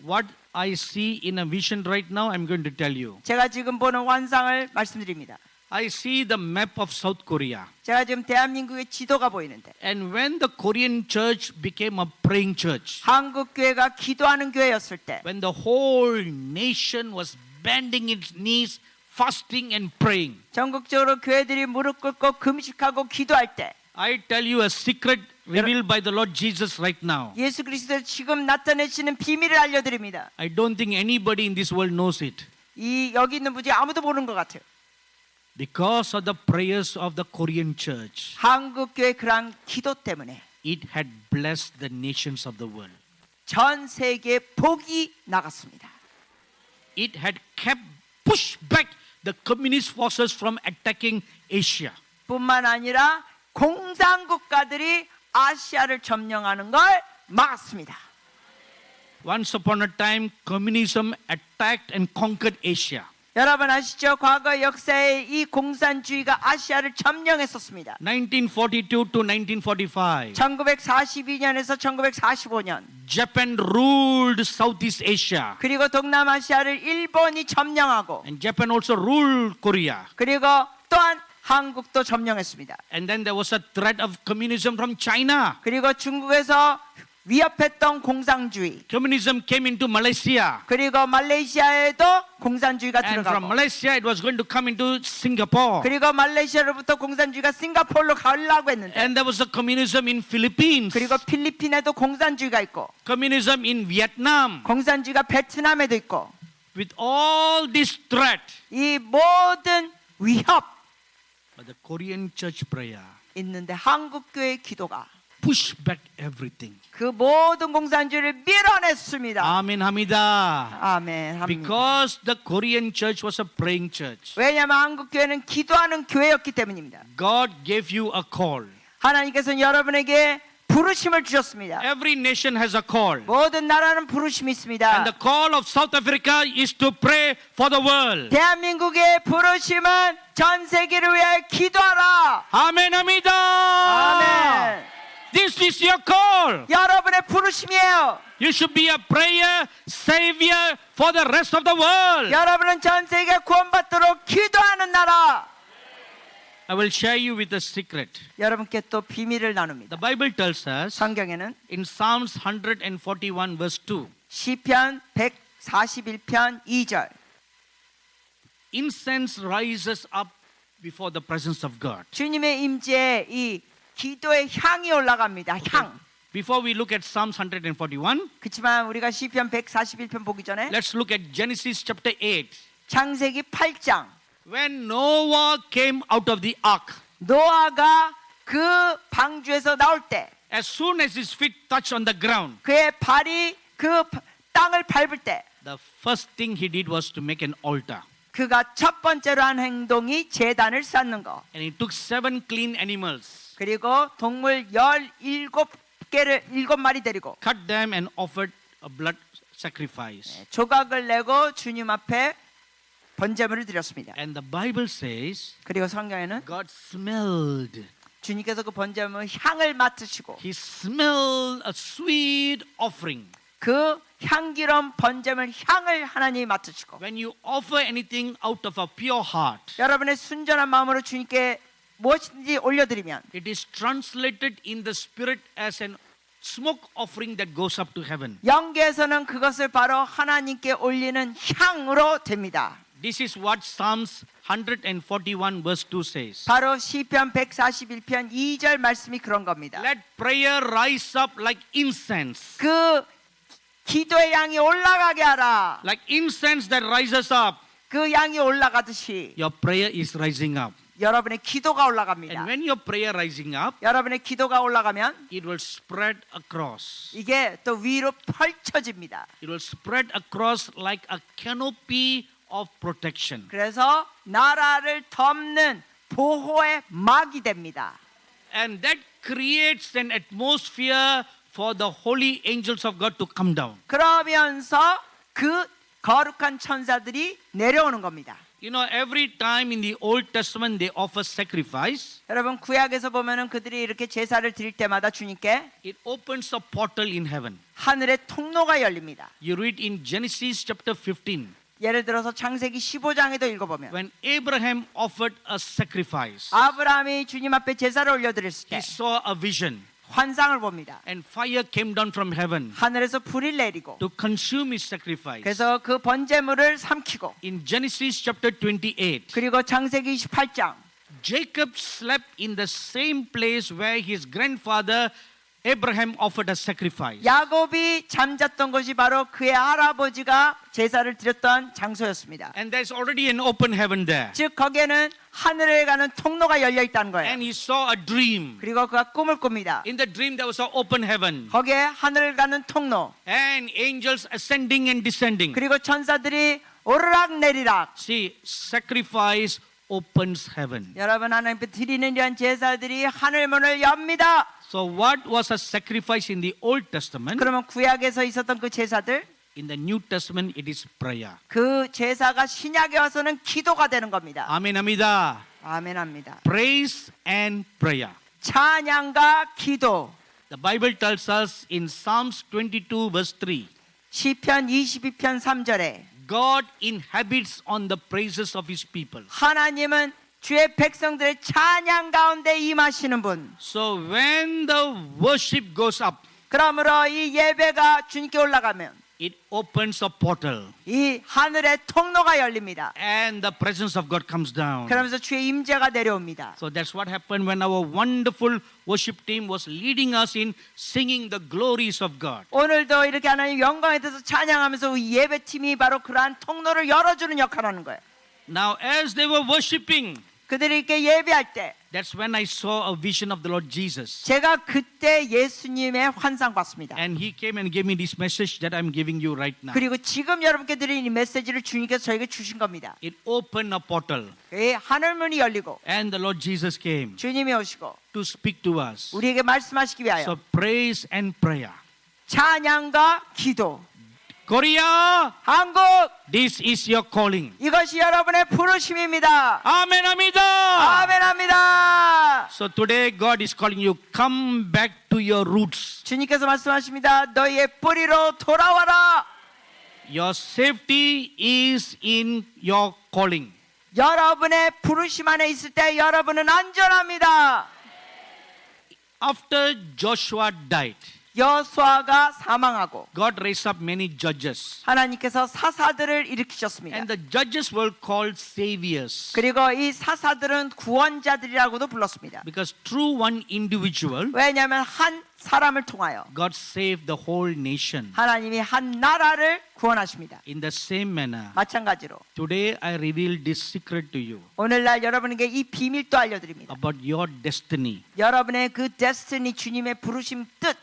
What I see in a vision right now, I'm going to tell you. 제가 지금 보는 환상을 말씀드립니다. I see the map of South Korea. 제가 지금 대한민국의 지도가 보이는데 And when the Korean church became a praying church, 한국 교회가 기도하는 교회였을 때 when the whole nation was bending its knees, fasting and praying, 전국적으로 교회들이 무릎 꿇고 금식하고 기도할 때 I tell you a secret revealed by the Lord Jesus right now. 예수 그리스도 지금 나타내시는 비밀을 알려드립니다. I don't think anybody in this world knows it. 이 여기 있는 분이 아무도 모르는 것 같아요. Because of the prayers of the Korean church, 한국 교회 그런 기도 때문에 it had blessed the nations of the world. 전 세계에 복이 나갔습니다. It had kept pushed back the communist forces from attacking Asia. 뿐만 아니라 공산국가들이 아시아를 점령하는 걸 막았습니다. Once upon a time, communism attacked and conquered Asia. 여러분 아시죠? 과거 역사에 이 공산주의가 아시아를 점령했었습니다. 1942 to 1945. 1942년에서 1945년. Japan ruled Southeast Asia. 그리고 동남아시아를 일본이 점령하고 And Japan also ruled Korea. 그리고 또한 한국도 점령했습니다. And then there was a threat of communism from China. 그리고 중국에서 위협했던 공산주의. Communism came into Malaysia. 그리고 말레이시아에도 공산주의가 And from 들어가고. Malaysia it was going to come into Singapore. 그리고 말레이시아로부터 공산주의가 싱가포르로 가려고 했는데. And there was a communism in Philippines. 그리고 필리핀에도 공산주의가 있고. Communism in Vietnam. 공산주의가 베트남에도 있고. With all this threat, 이 모든 위협 but the Korean church prayer 있는데 한국 교회의 기도가 pushed back everything. 그 모든 공산주의를 밀어냈습니다. Amen, Hamida. 아멘. 합니다. Because the Korean church was a praying church, 왜냐하면 한국 교회는 기도하는 교회였기 때문입니다. God gave you a call. 하나님께서는 여러분에게 부르심을 주셨습니다. Every nation has a call. 모든 나라는 부르심이 있습니다. And the call of South Africa is to pray for the world. 대한민국의 부르심은 전 세계를 위해 기도하라. Amen, Hamida. 아멘. This is your call. 여러분의 부르심이에요. You should be a prayer savior for the rest of the world. 여러분은 전 세계 구원받도록 기도하는 나라. I will share you with a secret. 여러분께 또 비밀을 나눕니다. The Bible tells us 성경에는 in Psalms 141 verse 2, 시편 141편 2절 incense rises up before the presence of God. 주님의 임재에 이 기도의 향이 올라갑니다. 향. Before we look at Psalms 141, 그렇지만 우리가 시편 141편 보기 전에 let's look at Genesis chapter 8. 창세기 8장 When Noah came out of the ark, 노아가 그 방주에서 나올 때 as soon as his feet touched on the ground, 그의 발이 그 땅을 밟을 때 the first thing he did was to make an altar. 그가 첫 번째로 한 행동이 제단을 쌓는 거. And he took 7 clean animals, 그리고 동물 7마리 데리고 cut them and offered a blood sacrifice. 조각을 내고 주님 앞에 번제물을 드렸습니다. And the Bible says 그리고 성경에는 God smelled. 주님께서 그 번제물 향을 맡으시고 He smelled a sweet offering. 그 향기로운 번제물 향을 하나님이 맡으시고 When you offer anything out of a pure heart, 여러분의 순전한 마음으로 주님께 무엇이든지 올려드리면 it is translated in the spirit as an smoke offering that goes up to heaven. 영계에서는 그것을 바로 하나님께 올리는 향으로 됩니다. This is what Psalms 141 verse 2 says. 바로 시편 141편 2절 말씀이 그런 겁니다. Let prayer rise up like incense. 그 기도의 양이 올라가게 하라. Like incense that rises up, 그 양이 올라가듯이 your prayer is rising up. 여러분의 기도가 올라갑니다. And when your prayer rising up, 여러분의 기도가 올라가면 it will spread across. 이게 또 위로 펼쳐집니다. It will spread across like a canopy of protection. 그래서 나라를 덮는 보호의 막이 됩니다. And that creates an atmosphere for the holy angels of God to come down. 그러면서 그 거룩한 천사들이 내려오는 겁니다. You know, every time in the Old Testament they offer sacrifice, 여러분 구약에서 보면은 그들이 이렇게 제사를 드릴 때마다 주님께 it opens a portal in heaven. 하늘의 통로가 열립니다. You read in Genesis chapter 15, 예를 들어서 창세기 15장에도 읽어보면 when Abraham offered a sacrifice, 아브라함이 주님 앞에 제사를 올려드렸을 he 때 saw a vision, 환상을 봅니다. and fire came down from heaven 하늘에서 불이 내리고 to consume his sacrifice. 그래서 그 번제물을 삼키고 In Genesis chapter 28, 그리고 창세기 28장 Jacob slept in the same place where his grandfather Abraham offered a sacrifice. 야곱이 잠잤던 곳이 바로 그의 할아버지가 제사를 드렸던 장소였습니다. And there's already an open heaven there. 즉 거기에는 하늘에 가는 통로가 열려 있다는 거예요. And he saw a dream. 그리고 그가 꿈을 꿉니다. In the dream there was an open heaven. 거기에 하늘을 가는 통로 And angels ascending and descending. 그리고 천사들이 오르락 내리락. See, sacrifice opens heaven. 여러분 하나님께 드리는 이런 제사들이 하늘 문을 엽니다. So what was a sacrifice in the Old Testament? 그러면 구약에서 있었던 그 제사들 In the New Testament it is prayer. 그 제사가 신약에 와서는 기도가 되는 겁니다. Amen, amida. 아멘합니다. Praise and prayer. 찬양과 기도. The Bible tells us in Psalms 22 verse 3. 시편 22편 3절에 God inhabits on the praises of his people. 하나님은 주의 백성들의 찬양 가운데 임하시는 분. So when the worship goes up, 그러므로 이 예배가 주님께 올라가면 it opens a portal 이 하늘의 통로가 열립니다. and the presence of God comes down. 그러면서 주의 임재가 내려옵니다. So that's what happened when our wonderful worship team was leading us in singing the glories of God. 오늘도 이렇게 하나님 영광에 대해서 찬양하면서 이 예배팀이 바로 그러한 통로를 열어주는 역할을 하는 거예요. Now as they were worshiping, 그들이 이렇게 예배할 때 that's when I saw a vision of the Lord Jesus. 제가 그때 예수님의 환상 봤습니다. And he came and gave me this message that I'm giving you right now. 그리고 지금 여러분께 드리는 이 메시지를 주님께서 저에게 주신 겁니다. It opened a portal 이 하늘문이 열리고 and the Lord Jesus came 주님이 오시고 to speak to us. 우리에게 말씀하시기 위하여 So praise and prayer. 찬양과 기도. Korea, 한국 this is your calling. 이것이 여러분의 부르심입니다. Amen, amida. 아멘합니다. So today God is calling you, come back to your roots. 주님께서 말씀하십니다. 너희의 뿌리로 돌아와라. Your safety is in your calling. 여러분의 부르심 안에 있을 때 여러분은 안전합니다. After Joshua died, 여호수아가 사망하고 God raised up many judges. 하나님께서 사사들을 일으키셨습니다. And the judges were called saviors. 그리고 이 사사들은 구원자들이라고도 불렀습니다. Because through one individual, 왜냐하면 한 사람을 통하여 God saved the whole nation. 하나님이 한 나라를 구원하십니다. In the same manner, 마찬가지로 today I reveal this secret to you 오늘날 여러분에게 이 비밀도 알려드립니다. about your destiny. 여러분의 그 데스티니 주님의 부르심 뜻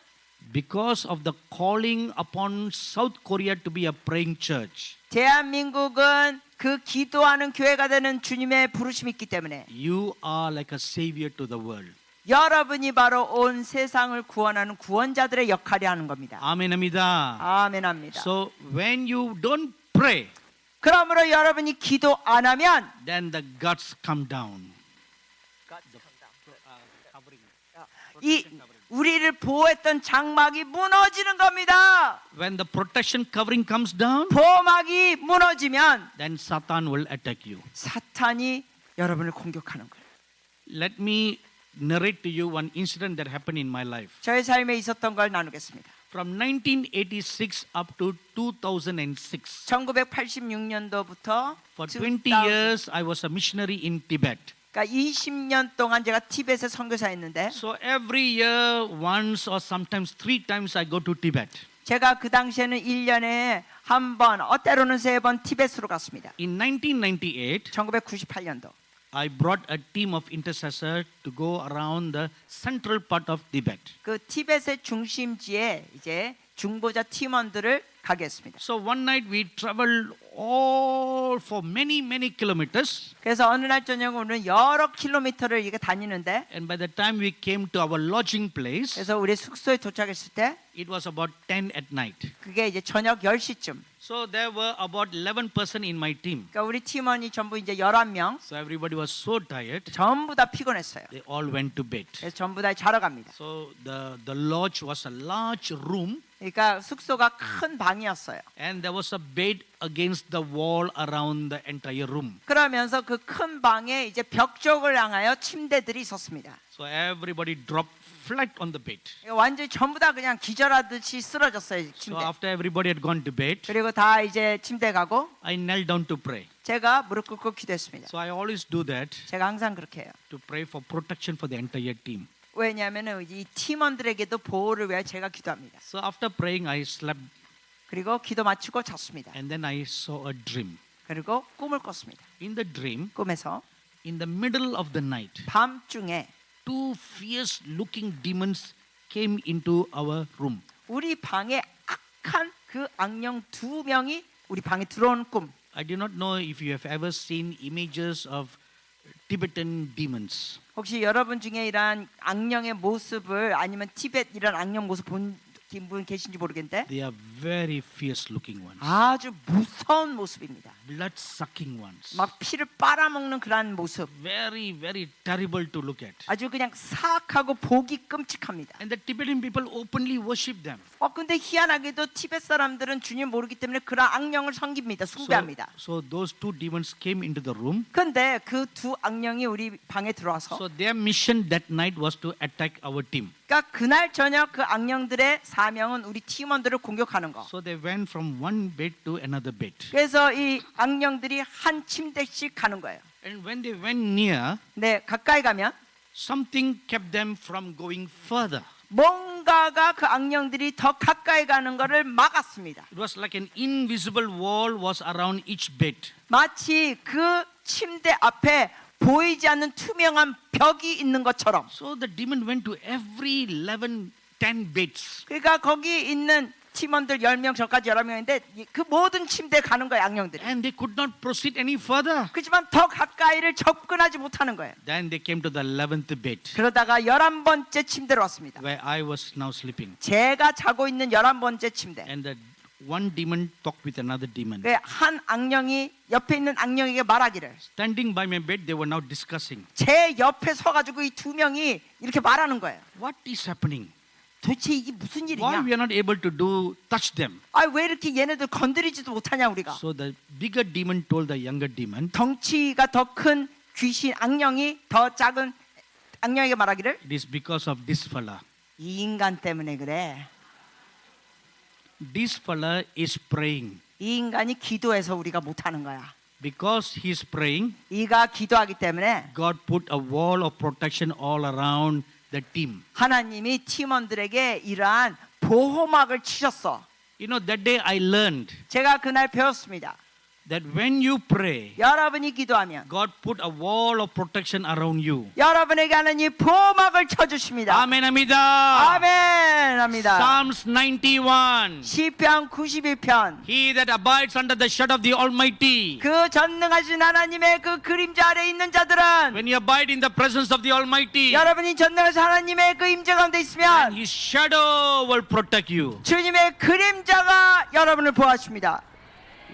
Because of the calling upon South Korea to be a praying church, 대한민국은 그 기도하는 교회가 되는 주님의 부르심이 있기 때문에 you are like a savior to the world. 여러분이 바로 온 세상을 구원하는 구원자들의 역할이 하는 겁니다. Amen, amida. 아멘합니다. So when you don't pray, 그러므로 여러분이 기도 안 하면 then the guts come down. 이 우리를 보호했던 장막이 무너지는 겁니다. When the protection covering comes down, 보호막이 무너지면 then Satan will attack you. 사탄이 여러분을 공격하는 거예요. Let me narrate to you one incident that happened in my life. 저의 삶에 있었던 걸 나누겠습니다. From 1986 up to 2006, 1986년도부터 for 20 years I was a missionary in Tibet. 그러니까 20년 동안 제가 티벳에 선교사했는데 So every year, once or sometimes 3 times I go to Tibet. 제가 그 당시에는 1년에 한 번, 때로는 3번 티벳으로 갔습니다. In 1998, 1998년도. I brought a team of intercessors to go around the central part of Tibet. 그 티벳의 중심지에 이제 중보자 팀원들을 가게 했습니다. So one night we traveled all for many kilometers. 그래서 어느 날 저녁 우리는 여러 킬로미터를 이게 다니는데 And by the time we came to our lodging place, 그래서 우리 숙소에 도착했을 때 it was about 10 at night. 그게 이제 저녁 10시쯤. So there were about 11% in my team. 그러니까 우리 팀원이 전부 이제 11명. So everybody was so tired. 전부 다 피곤했어요. They all went to bed. 그래서 전부 다 자러 갑니다. So the lodge was a large room. 그러니까 숙소가 큰 방이었어요. And there was a bed against the wall around the entire room. 그러면서 그 큰 방에 이제 벽 쪽을 향하여 침대들이 있었습니다. So everybody dropped flat on the bed. 완전히 전부 다 그냥 기절하듯이 쓰러졌어요, So 침대. after everybody had gone to bed, 그리고 다 이제 침대 가고 I knelt down to pray. 제가 무릎 꿇고 기도했습니다. So I always do that 제가 항상 그렇게 해요. to pray for protection for the entire team. 왜냐하면 이 팀원들에게도 보호를 위해 제가 기도합니다. So after praying, I slept 그리고 기도 마치고 잤습니다. and then I saw a dream. 그리고 꿈을 꿨습니다. In the dream, 꿈에서 in the middle of the night, 밤중에 2 fierce-looking demons came into our room. 우리 방에 악한 그 악령 2명이 우리 방에 들어오는 꿈. I do not know if you have ever seen images of Tibetan demons. 혹시 여러분 중에 이러한 악령의 모습을 아니면 티벳 이런 악령 모습 본 분 계신지 모르겠는데 They are very fierce-looking ones, 아주 무서운 모습입니다. blood-sucking ones, 막 피를 빨아먹는 그러한 모습. very terrible to look at. 아주 그냥 사악하고 보기 끔찍합니다. And the Tibetan people openly worship them. 근데 희한하게도 티벳 사람들은 주님 모르기 때문에 그런 악령을 섬깁니다. 숭배합니다. So those 2 demons came into the room. 근데 그 2 악령이 우리 방에 들어와서 So their mission that night was to attack our team. 그러니까 그날 저녁 그 악령들의 사명은 우리 팀원들을 공격하는 거. So they went from one bed to another bed. 그래서 이 악령들이 한 침대씩 가는 거예요. And when they went near, 네, 가까이 가면 something kept them from going further. 뭔가가 그 악령들이 더 가까이 가는 것을 막았습니다. It was like an invisible wall was around each bed. 마치 그 침대 앞에 보이지 않는 투명한 벽이 있는 것처럼. So the demon went to every 10 beds. 그러니까 거기 있는 팀원들 10명 저까지 11명인데 그 모든 침대에 가는 거예요, 악령들이. And they could not proceed any further. 그렇지만 더 가까이를 접근하지 못하는 거예요. Then they came to the 11th bed, 그러다가 11번째 침대로 왔습니다. where I was now sleeping. 제가 자고 있는 11번째 침대. And the one demon talked with another demon. 한 악령이 옆에 있는 악령에게 말하기를 Standing by my bed, they were now discussing. 제 옆에 서가지고 이 2명이 이렇게 말하는 거예요. What is happening? 도대체 이게 무슨 Why 일이냐? we are not able to touch them? 왜 이렇게 얘네들 건드리지도 못하냐 우리가? So the bigger demon told the younger demon, 덩치가 더 큰 귀신 악령이 더 작은 악령에게 말하기를 it is because of this fella. 이 인간 때문에 그래. This fella is praying. 이 인간이 기도해서 우리가 못하는 거야. Because he is praying, 이가 기도하기 때문에 God put a wall of protection all around the team. 하나님이 팀원들에게 이러한 보호막을 치셨어. You know, that day I learned 제가 그날 배웠습니다. that when you pray, 여러분이 기도하면 God put a wall of protection around you. 여러분에게 하나님 보호막을 쳐주십니다. Amen, amida. 아멘 합니다. Psalms 91. 시편 91편 He that abides under the shadow of the Almighty. 그 전능하신 하나님의 그 그림자 아래 있는 자들은 When you abide in the presence of the Almighty, 여러분이 전능하신 하나님의 그 임재 가운데 있으면 His shadow will protect you. 주님의 그림자가 여러분을 보호하십니다.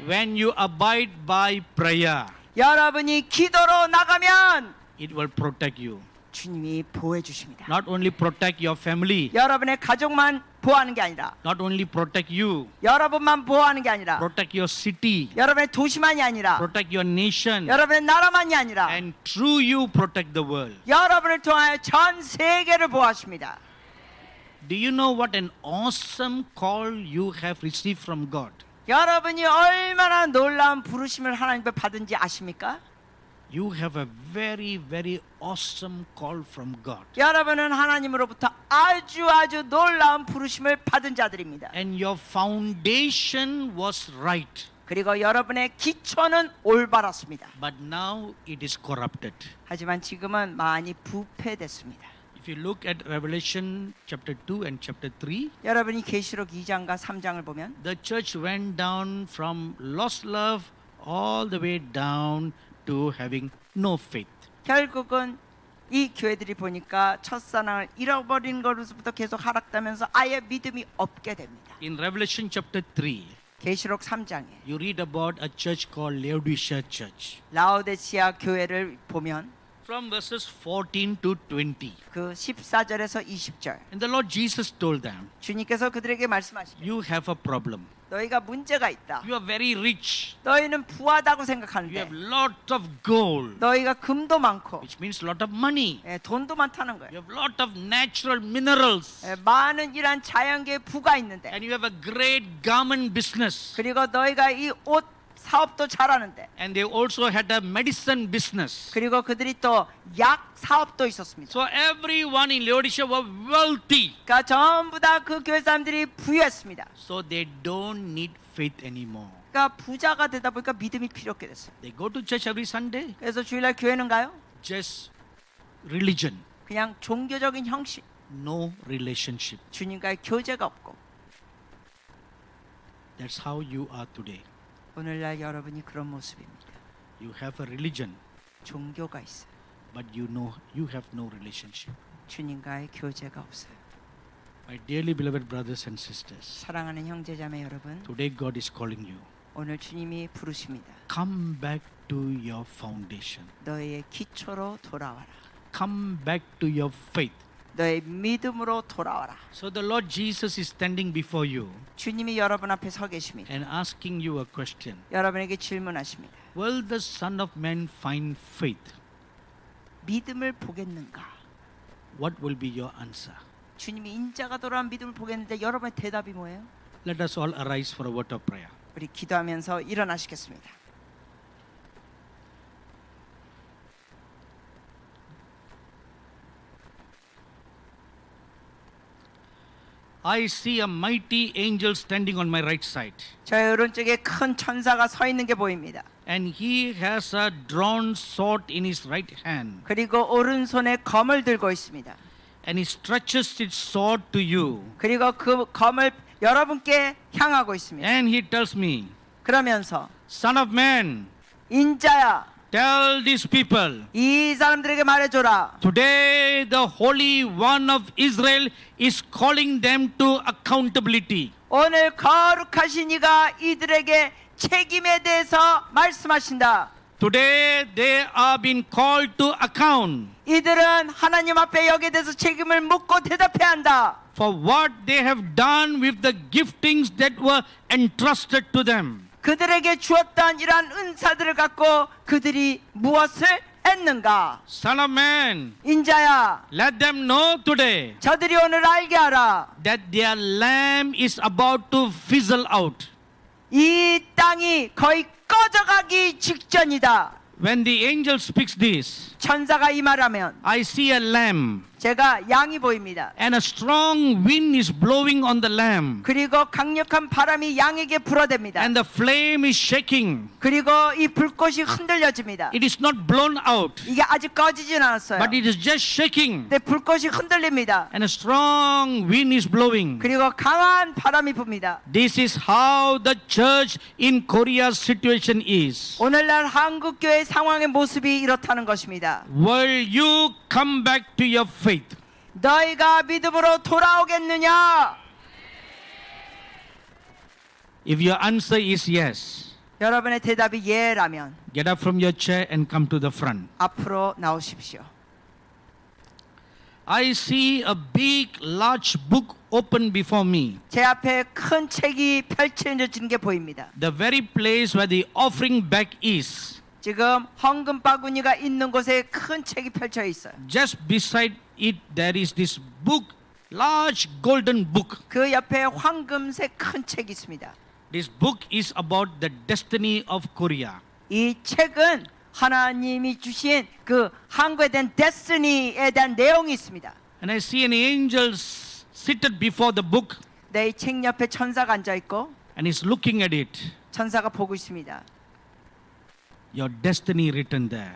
When you abide by prayer, 여러분이 기도로 나가면 it will protect you. 주님이 보호해 주십니다. Not only protect your family, 여러분의 가족만 보호하는 게 아니라 not only protect you, 여러분만 보호하는 게 아니라 protect your city, 여러분의 도시만이 아니라 protect your nation, 여러분의 나라만이 아니라 and through you protect the world. 여러분을 통하여 전 세계를 보호하십니다. Do you know what an awesome call you have received from God? 여러분이 얼마나 놀라운 부르심을 하나님께 받은지 아십니까? You have a very, very awesome call from God. 여러분은 하나님으로부터 아주 놀라운 부르심을 받은 자들입니다. And your foundation was right. 그리고 여러분의 기초는 올바랐습니다. But now it is corrupted. 하지만 지금은 많이 부패됐습니다. If you look at Revelation chapter 2 and chapter 3, 여러분이 계시록 2장과 3장을 보면 the church went down from lost love all the way down to having no faith. 결국은 이 교회들이 보니까 첫사랑을 잃어버린 것으로부터 계속 하락되면서 아예 믿음이 없게 됩니다. In Revelation chapter 3, 계시록 3장에 you read about a church called Laodicea Church. 라오데시아 교회를 보면 From verses 14 to 20. 그 14절에서 20절 And the Lord Jesus told them, 주님께서 그들에게 말씀하십니다. you have a problem. 너희가 문제가 있다. You are very rich. 너희는 부하다고 You 생각하는데 have lot of gold, 너희가 금도 많고 which means lot of money. 돈도 많다는 거예요. You have lot of natural minerals. 많은 이런 자연계의 부가 있는데 And you have a great garment business. 그리고 너희가 이 옷 사업도 잘하는데 And they also had a medicine business. 그리고 그들이 또 약 사업도 있었습니다. So everyone in Laodicea were wealthy. 그러니까 전부 다 그 교회 사람들이 부유했습니다. So they don't need faith anymore. 그러니까 부자가 되다 보니까 믿음이 필요 없게 됐어요. They go to church every Sunday. 그래서 주일날 교회는 가요? Just religion. 그냥 종교적인 형식, No relationship. 주님과의 교제가 없고. That's how you are today. 오늘날 여러분이 그런 모습입니다. You have a religion, 종교가 있어요. but you know you have no relationship. 주님과의 교제가 없어요. My dearly beloved brothers and sisters, 사랑하는 형제자매 여러분, today God is calling you. 오늘 주님이 부르십니다. Come back to your foundation. 너의 기초로 돌아와라. Come back to your faith. 너의 믿음으로 돌아와라. So the Lord Jesus is standing before you 주님이 여러분 앞에 서 계십니다. and asking you a question. 여러분에게 질문하십니다. Will the Son of Man find faith? 믿음을 보겠는가? What will be your answer? 주님이 인자가 돌아온 믿음을 보겠는데 여러분의 대답이 뭐예요? Let us all arise for a word of prayer. 우리 기도하면서 일어나시겠습니다. I see a mighty angel standing on my right side. 저의 오른쪽에 큰 천사가 서 있는 게 보입니다. And he has a drawn sword in his right hand. 그리고 오른손에 검을 들고 있습니다. And he stretches his sword to you. 그리고 그 검을 여러분께 향하고 있습니다. And he tells me, 그러면서 Son of man, 인자야, tell these people, 이 사람들에게 말해줘라. today the Holy One of Israel is calling them to accountability. 오늘 거룩하신 이가 이들에게 책임에 대해서 말씀하신다. Today they are being called to account 이들은 하나님 앞에 여기에 대해서 책임을 묻고 대답해야 한다. for what they have done with the giftings that were entrusted to them. 그들에게 주었던 이러한 은사들을 갖고 그들이 무엇을 했는가? Son of man, 인자야, let them know today 저들이 오늘 알게 하라. that their lamp is about to fizzle out. 이 땅이 거의 꺼져가기 직전이다. When the angel speaks this, 천사가 이 말하면 I see a lamp 제가 양이 보입니다. and a strong wind is blowing on the lamp 그리고 강력한 바람이 양에게 불어댑니다. and the flame is shaking. 그리고 이 불꽃이 흔들려집니다. It is not blown out, 이게 아직 꺼지진 않았어요. but it is just shaking 근데 불꽃이 흔들립니다. and a strong wind is blowing. 그리고 강한 바람이 붑니다. This is how the church in Korea's situation is. 오늘날 한국 교회 상황의 모습이 이렇다는 것입니다. Will you come back to your faith? 너희가 믿음으로 돌아오겠느냐? If your answer is yes, 여러분의 대답이 예라면 get up from your chair and come to the front. 앞으로 나오십시오. I see a big, large book open before me. 제 앞에 큰 책이 펼쳐지는 게 보입니다. The very place where the offering bag is. 지금 헌금 바구니가 있는 곳에 큰 책이 펼쳐 있어요. Just beside it, there is this book, large golden book. 그 옆에 황금색 큰 책이 있습니다. This book is about the destiny of Korea. 이 책은 하나님이 주신 그 한국에 대한 데스티니에 대한 내용이 있습니다. And I see an angel seated before the book 네, 이 책 옆에 천사가 앉아 있고 and is looking at it. 천사가 보고 있습니다. Your destiny written there.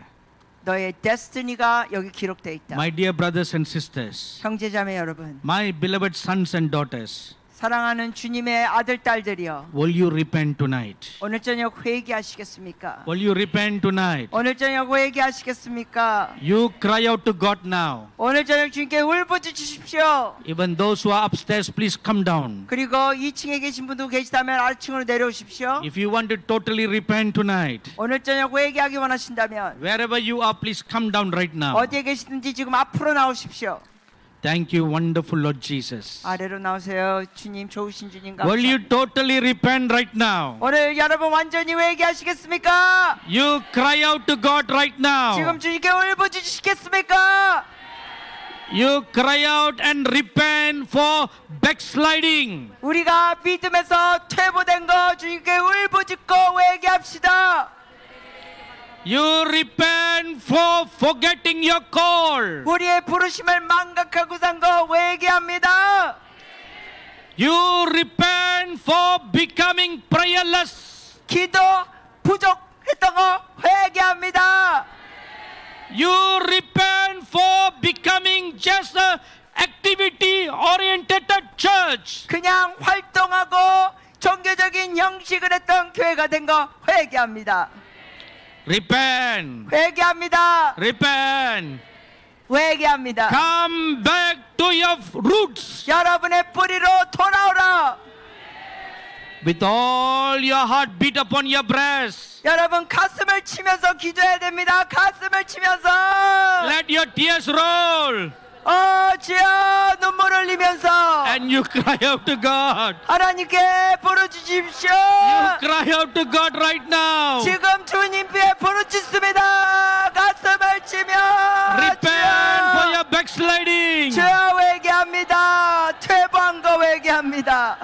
너의 데스티니가 여기 기록되어 있다. My dear brothers and sisters, 형제자매 여러분, my beloved sons and daughters, 사랑하는 주님의 아들 딸들이여, will you repent tonight? 오늘 저녁 회개하시겠습니까? Will you repent tonight? 오늘 저녁 회개하시겠습니까? You cry out to God now. 오늘 저녁 주님께 울부짖으십시오. Even those who are upstairs, please come down. 그리고 2층에 계신 분도 계시다면 아래층으로 내려오십시오. If you want to totally repent tonight, 오늘 저녁 회개하기 원하신다면 wherever you are, please come down right now. 어디에 계시든지 지금 앞으로 나오십시오. Thank you, wonderful Lord Jesus. 아래로 나오세요. 주님, 좋으신 주님 Will you 감사합니다. totally repent right now? 오늘 여러분 완전히 회개하시겠습니까? You cry out to God right now. 지금 주님께 울부짖으시겠습니까? You cry out and repent for backsliding. 우리가 믿음에서 퇴보된 거 주님께 울부짖고 회개합시다. You repent for forgetting your call. 우리의 부르심을 망각하고 산 거 회개합니다. You repent for becoming prayerless. 기도 부족했던 거 회개합니다. You repent for becoming just a activity oriented church. 그냥 활동하고 종교적인 형식을 했던 교회가 된 거 회개합니다. Repent. 회개합니다. Repent. 회개합니다. Come back to your roots. 여러분의 뿌리로 돌아오라. With all your heart beat upon your breast. 여러분 가슴을 치면서 기도해야 됩니다. 가슴을 치면서 Let your tears roll. 주여 눈물 흘리면서 And you cry out to God. 하나님께 부르짖으십시오. You cry out to God right now. 지금 주님께 부르짖습니다. 가슴을 치며 Repent for your backsliding. 주여 회개합니다. 퇴보한 거 회개합니다.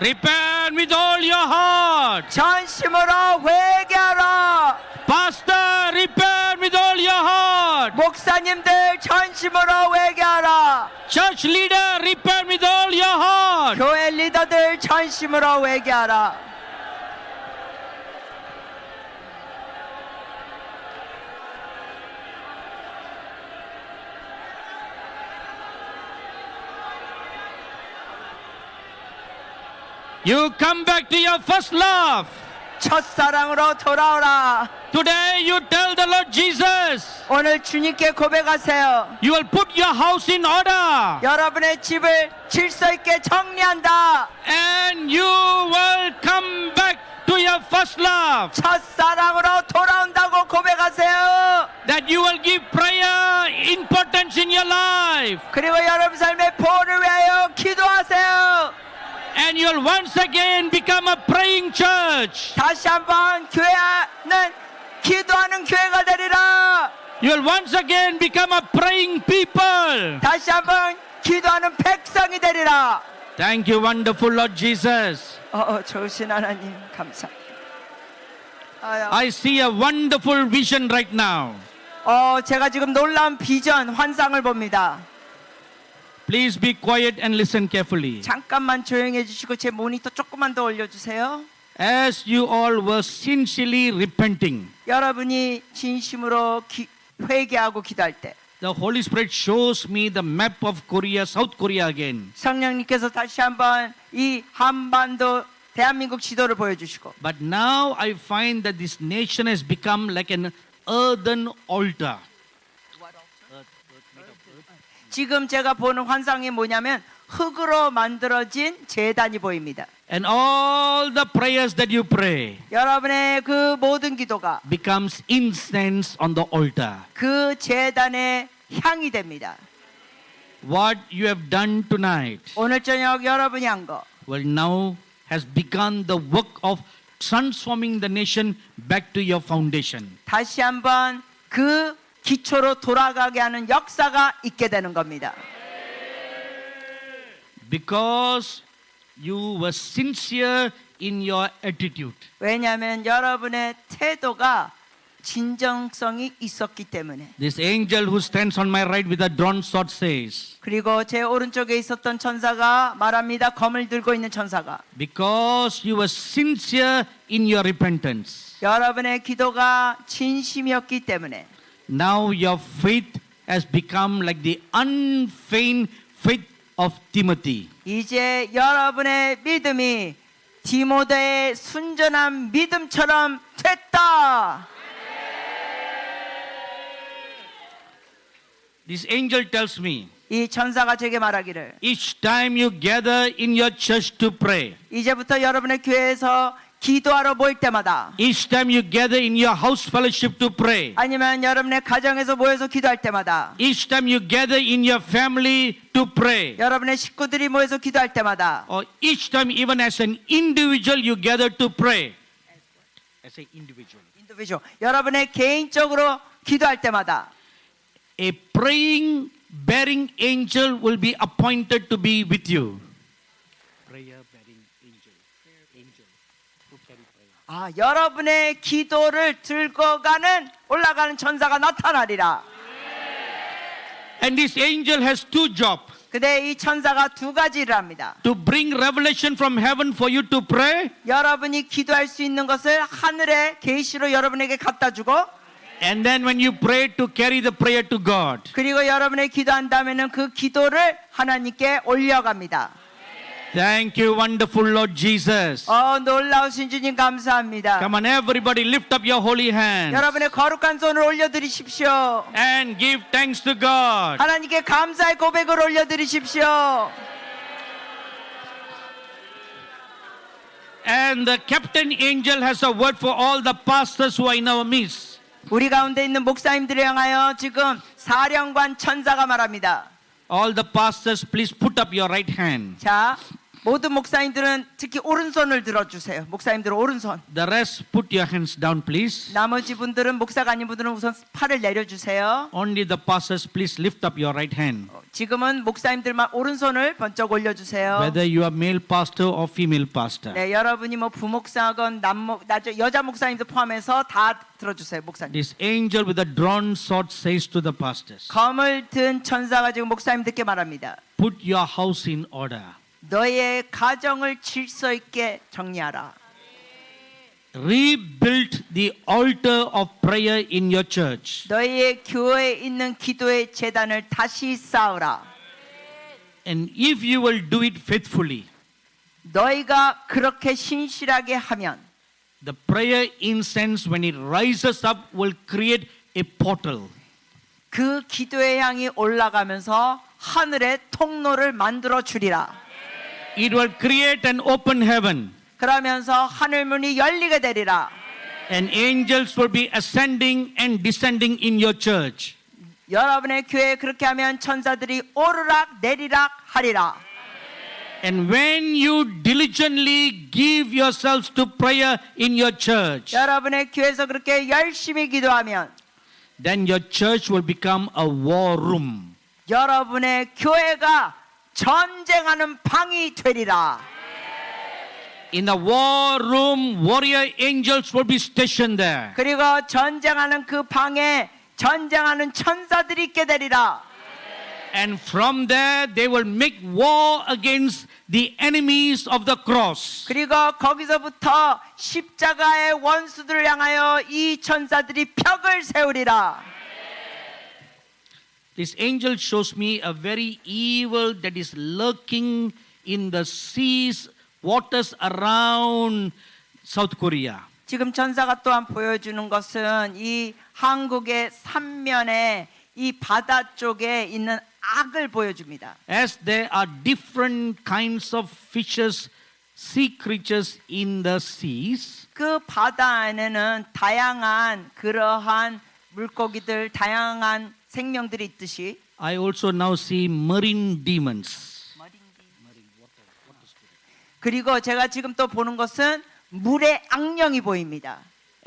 Repent with all your heart. 전심으로 회개하라. Pastor, repent with all your heart. 목사님들 전심으로 회개하라. Church leader, repent with all your heart. 교회 리더들 전심으로 회개하라. You come back to your first love. 첫사랑으로 돌아오라. Today you tell the Lord Jesus, 오늘 주님께 고백하세요. you will put your house in order. 여러분의 집을 질서 있게 정리한다. And you will come back to your first love. 첫사랑으로 돌아온다고 고백하세요. That you will give prayer importance in your life. 그리고 여러분 삶의 보호를 위하여 기도하세요. And you'll once again become a praying church. 다시 한번 교회는 기도하는 교회가 되리라. You'll once again become a praying people. 다시 한번 기도하는 백성이 되리라. Thank you, wonderful Lord Jesus. 좋으신 하나님 감사합니다. I see a wonderful vision right now. 제가 지금 놀라운 비전, 환상을 봅니다. Please be quiet and listen carefully. 잠깐만 조용해 주시고 제 모니터 조금만 더 올려주세요. As you all were sincerely repenting, 여러분이 진심으로 회개하고 기도할 때 the Holy Spirit shows me the map of Korea, South Korea again. 성령님께서 다시 한번 이 한반도 대한민국 지도를 보여주시고 But now I find that this nation has become like an earthen altar. 지금 제가 보는 환상이 뭐냐면 흙으로 만들어진 제단이 보입니다. And all the prayers that you pray 여러분의 그 모든 기도가 becomes incense on the altar. 그 제단의 향이 됩니다. What you have done tonight, 오늘 저녁 여러분이 한 거 well, now has begun the work of transforming the nation back to your foundation. 다시 한번 그 기초로 돌아가게 하는 역사가 있게 되는 겁니다. Because you were sincere in your attitude. 왜냐하면 여러분의 태도가 진정성이 있었기 때문에. This angel who stands on my right with a drawn sword says, 그리고 제 오른쪽에 있었던 천사가 말합니다. 검을 들고 있는 천사가 because you were sincere in your repentance, 여러분의 기도가 진심이었기 때문에 now your faith has become like the unfeigned faith of Timothy. 이제 여러분의 믿음이 디모데의 순전한 믿음처럼 됐다. This angel tells me, 이 천사가 제게 말하기를 each time you gather in your church to pray, 이제부터 여러분의 교회에서 기도하러 모일 때마다 each time you gather in your house fellowship to pray, 아니면 여러분의 가정에서 모여서 기도할 때마다 each time you gather in your family to pray, 여러분의 식구들이 모여서 기도할 때마다 or each time even as an individual you gather to pray, as an individual, 인디비주얼 여러분의 개인적으로 기도할 때마다 a praying, bearing angel will be appointed to be with you. Prayer bearing angel. Angel who carry prayer. 여러분의 기도를 들고 가는 올라가는 천사가 나타나리라. And this angel has two jobs. 근데 이 천사가 두 가지 일을 합니다. To bring revelation from heaven for you to pray, 여러분이 기도할 수 있는 것을 하늘의 계시로 여러분에게 갖다 주고 and then when you pray to carry the prayer to God. 그리고 여러분의 기도한 다음에는 그 기도를 하나님께 올려갑니다. Thank you, wonderful Lord Jesus. 놀라우신 주님 감사합니다. Come on, everybody, lift up your holy hands 여러분의 거룩한 손을 올려드리십시오. and give thanks to God. 하나님께 감사의 고백을 올려드리십시오. And the captain angel has a word for all the pastors who are in our midst. 우리 가운데 있는 목사님들을 향하여 지금 사령관 천사가 말합니다. All the pastors, please put up your right hand. 자, 모든 목사님들은 특히 오른손을 들어주세요. 목사님들은 오른손. The rest, put your hands down, please. 나머지 분들은 목사가 아닌 분들은 우선 팔을 내려주세요. Only the pastors, please lift up your right hand. 지금은 목사님들만 오른손을 번쩍 올려주세요. Whether you are male pastor or female pastor. 네, 여러분이 뭐 부목사건 여자 목사님도 포함해서 다 들어주세요, 목사님. This angel with a drawn sword says to the pastors, 검을 든 천사가 지금 목사님들께 말합니다. put your house in order. 너의 가정을 질서 있게 정리하라. Rebuild the altar of prayer in your church. 너희의 교회에 있는 기도의 제단을 다시 쌓으라. And if you will do it faithfully, 너희가 그렇게 신실하게 하면 the prayer incense, when it rises up, will create a portal. 그 기도의 향이 올라가면서 하늘의 통로를 만들어 주리라. It will create an open heaven. 그러면서 하늘문이 열리게 되리라. And angels will be ascending and descending in your church. 여러분의 교회에 그렇게 하면 천사들이 오르락 내리락 하리라. And when you diligently give yourselves to prayer in your church, 여러분의 교회에서 그렇게 열심히 기도하면 then your church will become a war room. 여러분의 교회가 전쟁하는 방이 되리라. In the war room, warrior angels will be stationed there. 그리고 전쟁하는 그 방에 전쟁하는 천사들이 있게 되리라. And from there, they will make war against the enemies of the cross. 그리고 거기서부터 십자가의 원수들을 향하여 이 천사들이 벽을 세우리라. This angel shows me a very evil that is lurking in the seas, waters around South Korea. 지금 천사가 또한 보여주는 것은 이 한국의 삼면에 이 바다 쪽에 있는 악을 보여줍니다. As there are different kinds of fishes, sea creatures in the seas, 그 바다 안에는 다양한 그러한 물고기들, 다양한 생명들이 있듯이 I also now see marine demons. 그리고 제가 지금 또 보는 것은 물의 악령이 보입니다.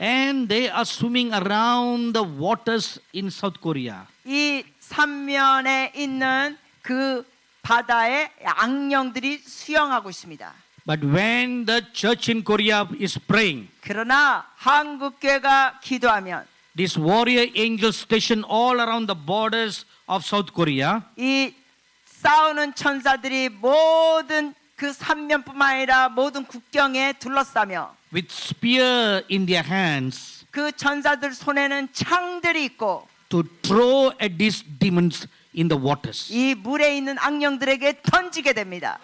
And they are swimming around the waters in South Korea. 이 삼면에 있는 그 바다에 악령들이 수영하고 있습니다. But when the church in Korea is praying, 그러나 한국교회가 기도하면 these warrior angels stationed all around the borders of South Korea, 이 싸우는 천사들이 모든 그 삼면뿐만 아니라 모든 국경에 둘러싸며 with spear in their hands, 그 천사들 손에는 창들이 있고 to throw at these demons in the waters. 이 물에 있는 악령들에게 던지게 됩니다.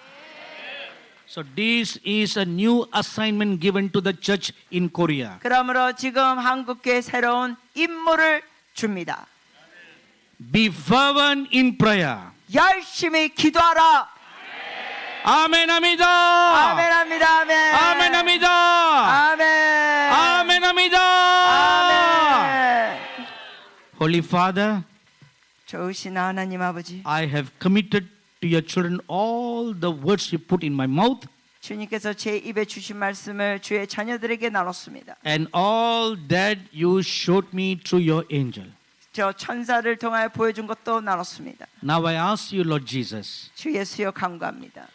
So this is a new assignment given to the church in Korea. 그러므로 지금 한국교회 새로운 임무를 줍니다. Be fervent in prayer. 열심히 기도하라. 아멘 합니다. 아멘합니다. 아멘. 아멘 합니다. 아멘. 아멘 합니다. 아멘. Holy Father, 좋으신 하나님 아버지, I have committed to your children all the words you put in my mouth 주님께서 제 입에 주신 말씀을 주의 자녀들에게 나눴습니다. and all that you showed me through your angel. 저 천사를 통하여 보여준 것도 나눴습니다. Now I ask you, Lord Jesus, 주 예수여 간구합니다.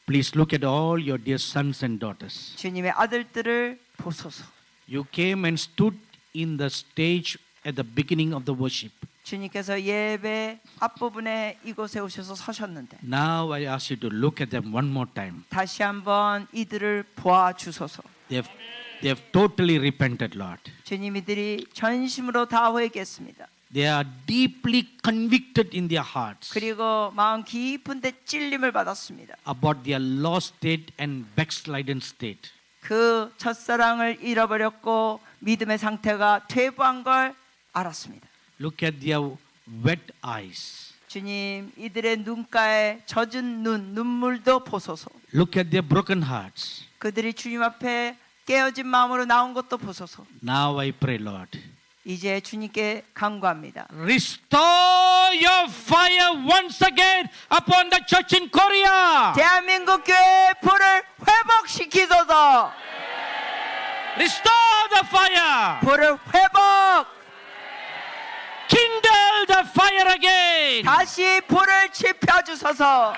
please look at all your dear sons and daughters. 주님의 아들들을 보소서. You came and stood in the stage at the beginning of the worship. 주님께서 예배 앞부분에 이곳에 오셔서 서셨는데 Now I ask you to look at them one more time. 다시 한번 이들을 보아 주소서. They have totally repented, Lord. 주님 이들이 전심으로 다 회개했습니다. They are deeply convicted in their hearts 그리고 마음 깊은 데 찔림을 받았습니다. about their lost state and backslidden state. 그 첫사랑을 잃어버렸고 믿음의 상태가 퇴보한 걸 알았습니다. Look at their wet eyes. 주님 이들의 눈가에 젖은 눈물도 보소서. Look at their broken hearts. 그들이 주님 앞에 깨어진 마음으로 나온 것도 보소서. Now I pray, Lord, 이제 주님께 간구합니다. restore your fire once again upon the church in Korea. 대한민국 교회의 불을 회복시키소서. Restore the fire. 불을 회복. Kindle the fire again. 다시 불을 지펴주소서.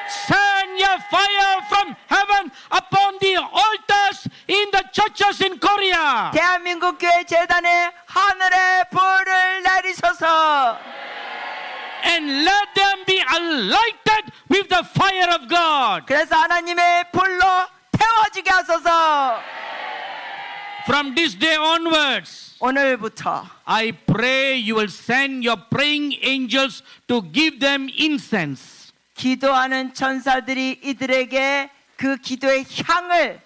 Send your fire from heaven upon the altars in the churches in Korea. 대한민국 교회 재단에 하늘의 불을 내리소서. And let them be alighted with the fire of God. 그래서 하나님의 불로 태워지게 하소서. From this day onwards, 오늘부터 I pray you will send your praying angels to give them incense. 기도하는 천사들이 이들에게 그 기도의 향을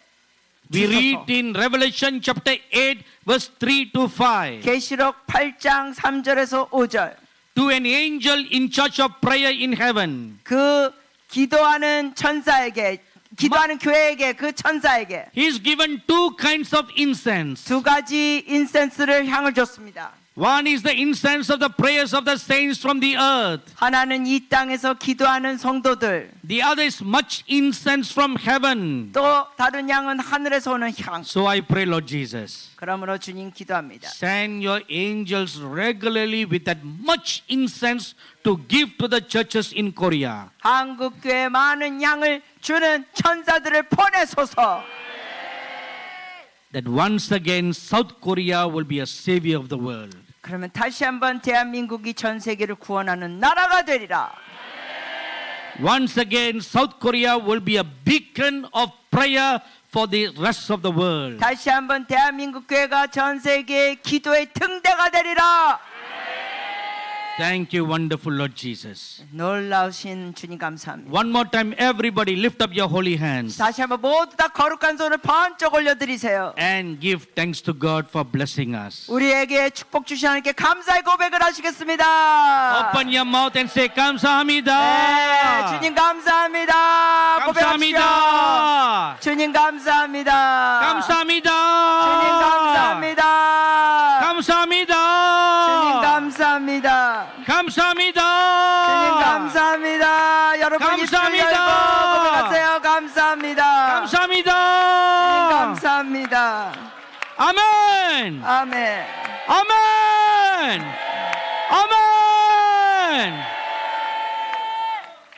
We 주소서. read in Revelation chapter 8 verse 3 to 5. 계시록 8장 3절에서 5절. To an angel in charge of prayer in heaven, 그 기도하는 천사에게 기도하는 교회에게 그 천사에게 he is given two kinds of incense. 두 가지 인센스를 향을 줬습니다. One is the incense of the prayers of the saints from the earth. 하나는 이 땅에서 기도하는 성도들, The other is much incense from heaven. 또 다른 양은 하늘에서 오는 향. So I pray, Lord Jesus, 그러므로 주님 기도합니다. send your angels regularly with that much incense to give to the churches in Korea. 한국 교회 많은 양을 주는 천사들을 보내소서. That once again South Korea will be a savior of the world. 그러면 다시 한번 대한민국이 전 세계를 구원하는 나라가 되리라. Once again South Korea will be a beacon of prayer for the rest of the world. 다시 한번 대한민국 교회가 전 세계의 기도의 등대가 되리라. Thank you, wonderful Lord Jesus. 놀라우신 주님 감사합니다. One more time, everybody lift up your holy hands 다시 한번 모두 다 거룩한 손을 번쩍 올려드리세요. and give thanks to God for blessing us. 우리에게 축복 주신 하나님께 감사의 고백을 하시겠습니다. Open your mouth and say 감사합니다. 네, 주님 감사합니다. 고백합시다. 감사합니다. 주님 감사합니다. 감사합니다. 주님 감사합니다. 감사합니다. 주님 감사합니다. 감사합니다. 주님 감사합니다. 여러분 입술 감사합니다. 열고 고백하세요. 감사합니다. 감사합니다. 주님 감사합니다. 아멘. 아멘. 아멘. 아멘.